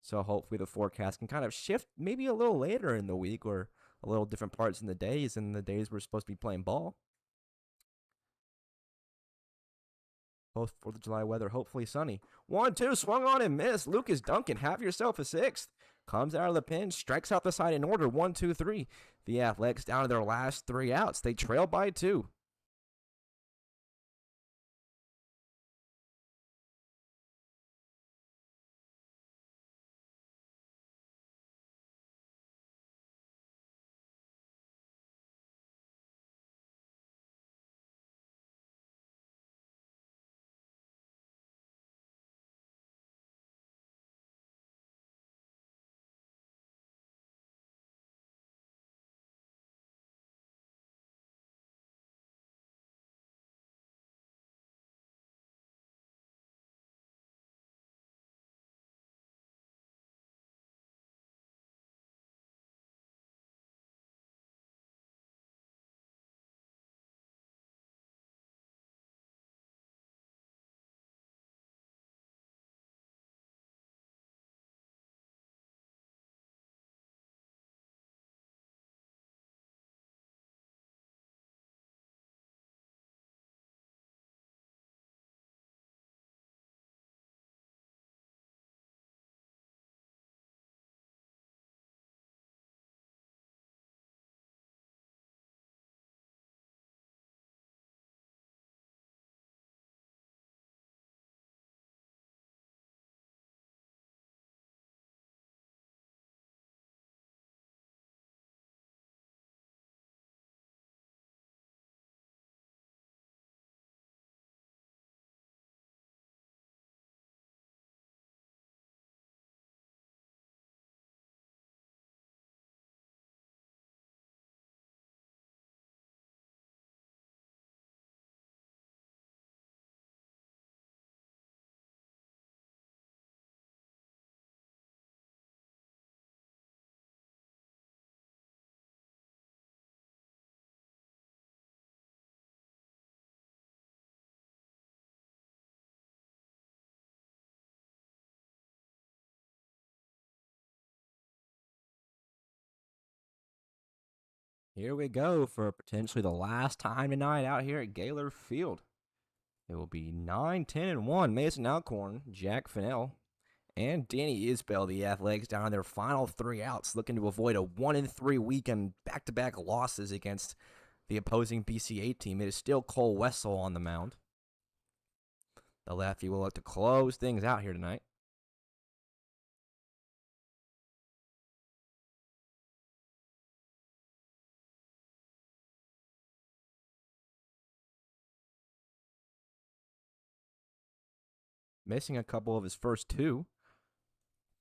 So hopefully the forecast can kind of shift maybe a little later in the week or a little different parts in the days, and the days we're supposed to be playing ball. Both 4th of July weather, hopefully sunny. 1-2, swung on and missed. Lucas Duncan, have yourself a 6th. Comes out of the pin, strikes out the side in order. 1-2-3. The Athletics down to their last 3 outs. They trail by 2. Here we go for potentially the last time tonight out here at Gaylor Field. It will be 9-10-1. Mason Alcorn, Jack Fennell, and Danny Isbell, the Athletics, down on their final 3 outs, looking to avoid a 1-3 weekend back-to-back losses against the opposing BCA team. It is still Cole Wessel on the mound. The lefty will look to close things out here tonight. Missing a couple of his first 2.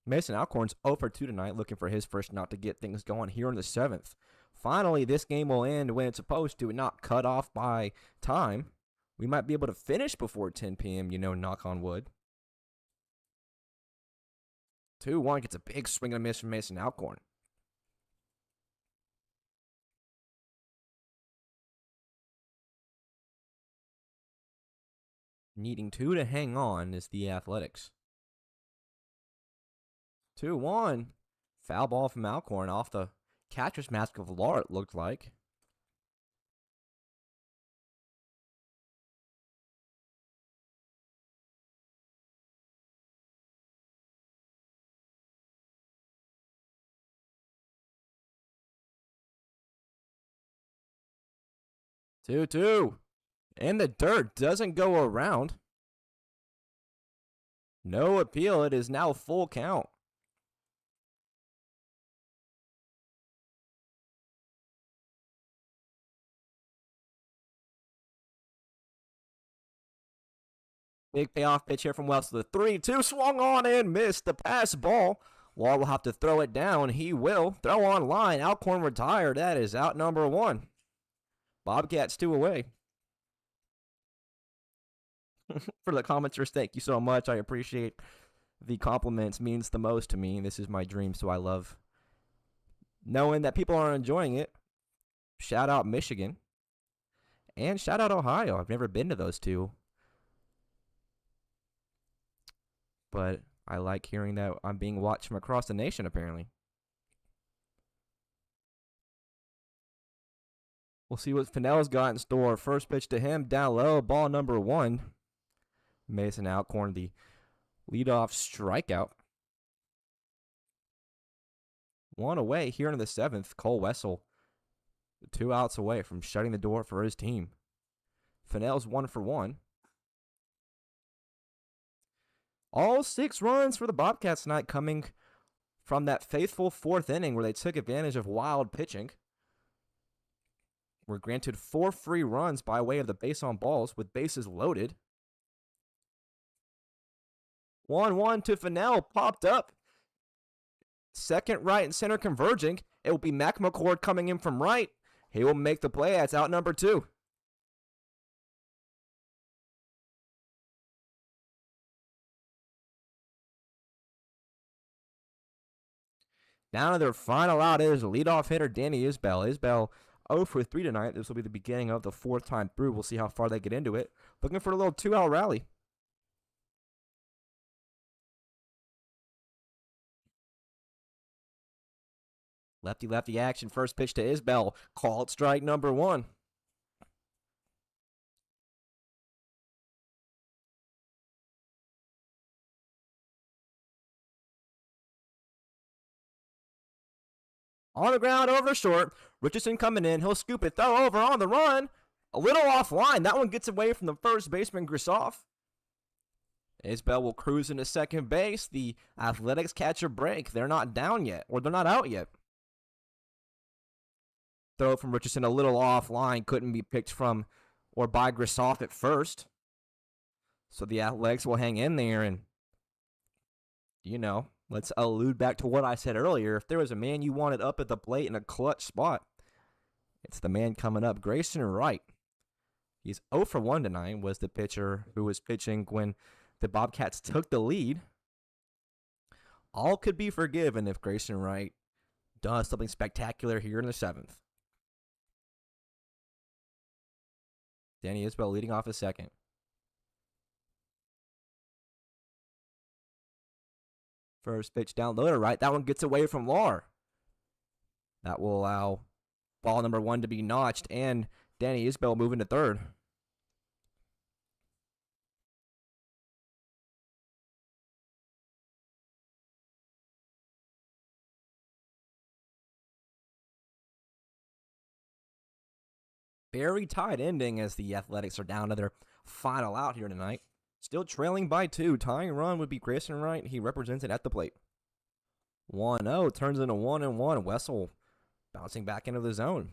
Mason Alcorn's 0 for 2 tonight, looking for his first knock to get things going here in the 7th. Finally, this game will end when it's supposed to, and not cut off by time. We might be able to finish before 10 p.m., knock on wood. 2-1 gets a big swing and a miss from Mason Alcorn. Needing 2 to hang on is the Athletics. 2-1. Foul ball from Alcorn off the catcher's mask of Law, it looked like. Two. In the dirt, doesn't go around. No appeal, it is now full count. Big payoff pitch here from Wells. The 3-2 swung on and missed the pass ball. Wall will have to throw it down. He will. Throw on line. Alcorn retired. That is out number 1. Bobcats 2 away. For the commenters, thank you so much. I appreciate the compliments. Means the most to me. This is my dream, so I love knowing that people are enjoying it. Shout out Michigan. And shout out Ohio. I've never been to those 2. But I like hearing that I'm being watched from across the nation, apparently. We'll see what Fennell's got in store. First pitch to him, down low, ball number 1. Mason Alcorn, the leadoff strikeout. 1 away here in the 7th. Cole Wessel, 2 outs away from shutting the door for his team. Fennell's 1 for 1. All 6 runs for the Bobcats tonight coming from that faithful 4th inning where they took advantage of wild pitching. Were granted 4 free runs by way of the base on balls with bases loaded. 1-1 to Fennell, popped up. Second, right, and center converging. It will be Mac McCord coming in from right. He will make the play. That's out number 2. Down to their final out is leadoff hitter Danny Isbell. Isbell 0 for 3 tonight. This will be the beginning of the 4th time through. We'll see how far they get into it. Looking for a little 2-out rally. Lefty action. First pitch to Isbell. Called strike number 1. On the ground over short. Richardson coming in. He'll scoop it. Throw over on the run. A little offline. That one gets away from the first baseman, Grisoff. Isbell will cruise into second base. The Athletics catch a break. They're not down yet, or they're not out yet. Throw from Richardson a little offline. Couldn't be picked from or by Grisoff at first. So the Athletics will hang in there and, let's allude back to what I said earlier. If there was a man you wanted up at the plate in a clutch spot, it's the man coming up, Grayson Wright. He's 0 for 1 tonight, was the pitcher who was pitching when the Bobcats took the lead. All could be forgiven if Grayson Wright does something spectacular here in the 7th. Danny Isbell leading off his second. First pitch down low to right. That one gets away from Lahr. That will allow ball number 1 to be notched, and Danny Isbell moving to third. Very tight ending as the Athletics are down to their final out here tonight. Still trailing by 2. Tying run would be Grayson Wright. He represents it at the plate. 1-0 turns into 1-1. Wessel bouncing back into the zone.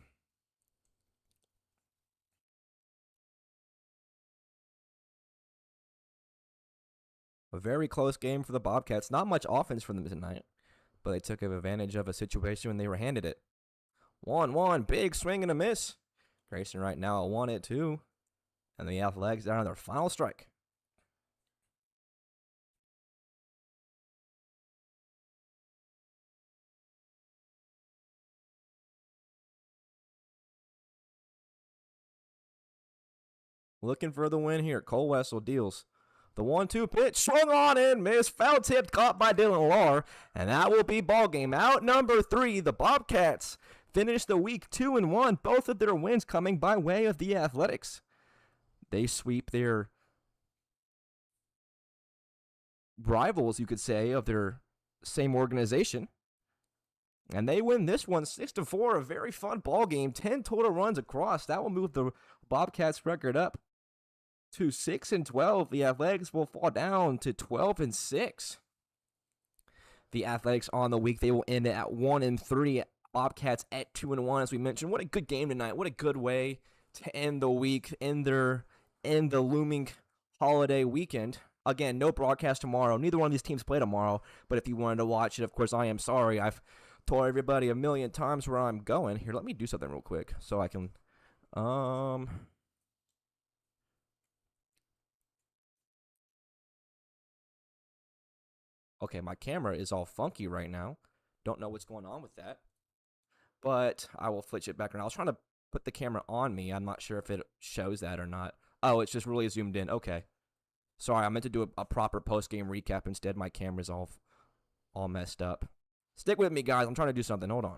A very close game for the Bobcats. Not much offense for them tonight, but they took advantage of a situation when they were handed it. 1-1, big swing and a miss. Grayson Wright now at 1-2, and the Athletics down on their final strike. Looking for the win here. Cole Wessel deals the 1-2 pitch. Swung on and missed. Foul tipped, caught by Dylan Lahr. And that will be ball game. Out number 3. The Bobcats finish the week 2-1. Both of their wins coming by way of the Athletics. They sweep their rivals, you could say, of their same organization. And they win this one 6-4. A very fun ball game. 10 total runs across. That will move the Bobcats record up to 6-12. The Athletics will fall down to 12-6. The Athletics on the week, they will end it at 1-3. Bobcats at 2-1, as we mentioned. What a good game tonight. What a good way to end the week in the looming holiday weekend. Again, no broadcast tomorrow. Neither one of these teams play tomorrow. But if you wanted to watch it, of course, I am sorry. I've told everybody a million times where I'm going. Here, let me do something real quick so I can Okay, my camera is all funky right now. Don't know what's going on with that. But I will flitch it back around. I was trying to put the camera on me. I'm not sure if it shows that or not. Oh, it's just really zoomed in. Okay. Sorry, I meant to do a proper post-game recap. Instead, my camera's all messed up. Stick with me, guys. I'm trying to do something. Hold on.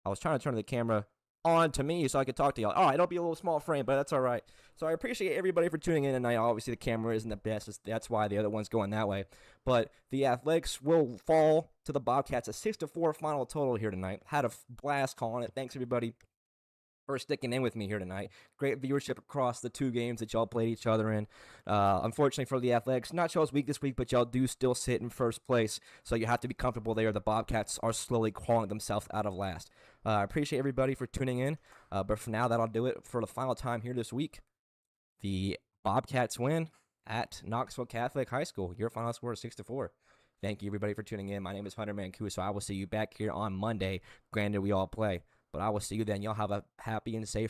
I was trying to turn the camera on to me so I could talk to y'all. All right, it'll be a little small frame, but that's all right. So I appreciate everybody for tuning in tonight. Obviously, the camera isn't the best. That's why the other one's going that way. But the Athletics will fall to the Bobcats, a 6-4 final total here tonight. Had a blast calling it. Thanks, everybody, for sticking in with me here tonight. Great viewership across the 2 games that y'all played each other in. Unfortunately for the Athletics, not y'all's week this week, but y'all do still sit in first place, so you have to be comfortable there. The Bobcats are slowly crawling themselves out of last. I appreciate everybody for tuning in, but for now, that'll do it for the final time here this week. The Bobcats win at Knoxville Catholic High School. Your final score is 6-4. Thank you, everybody, for tuning in. My name is Hunter Mancuso. I will see you back here on Monday. Granted, we all play. But I will see you then. Y'all have a happy and safe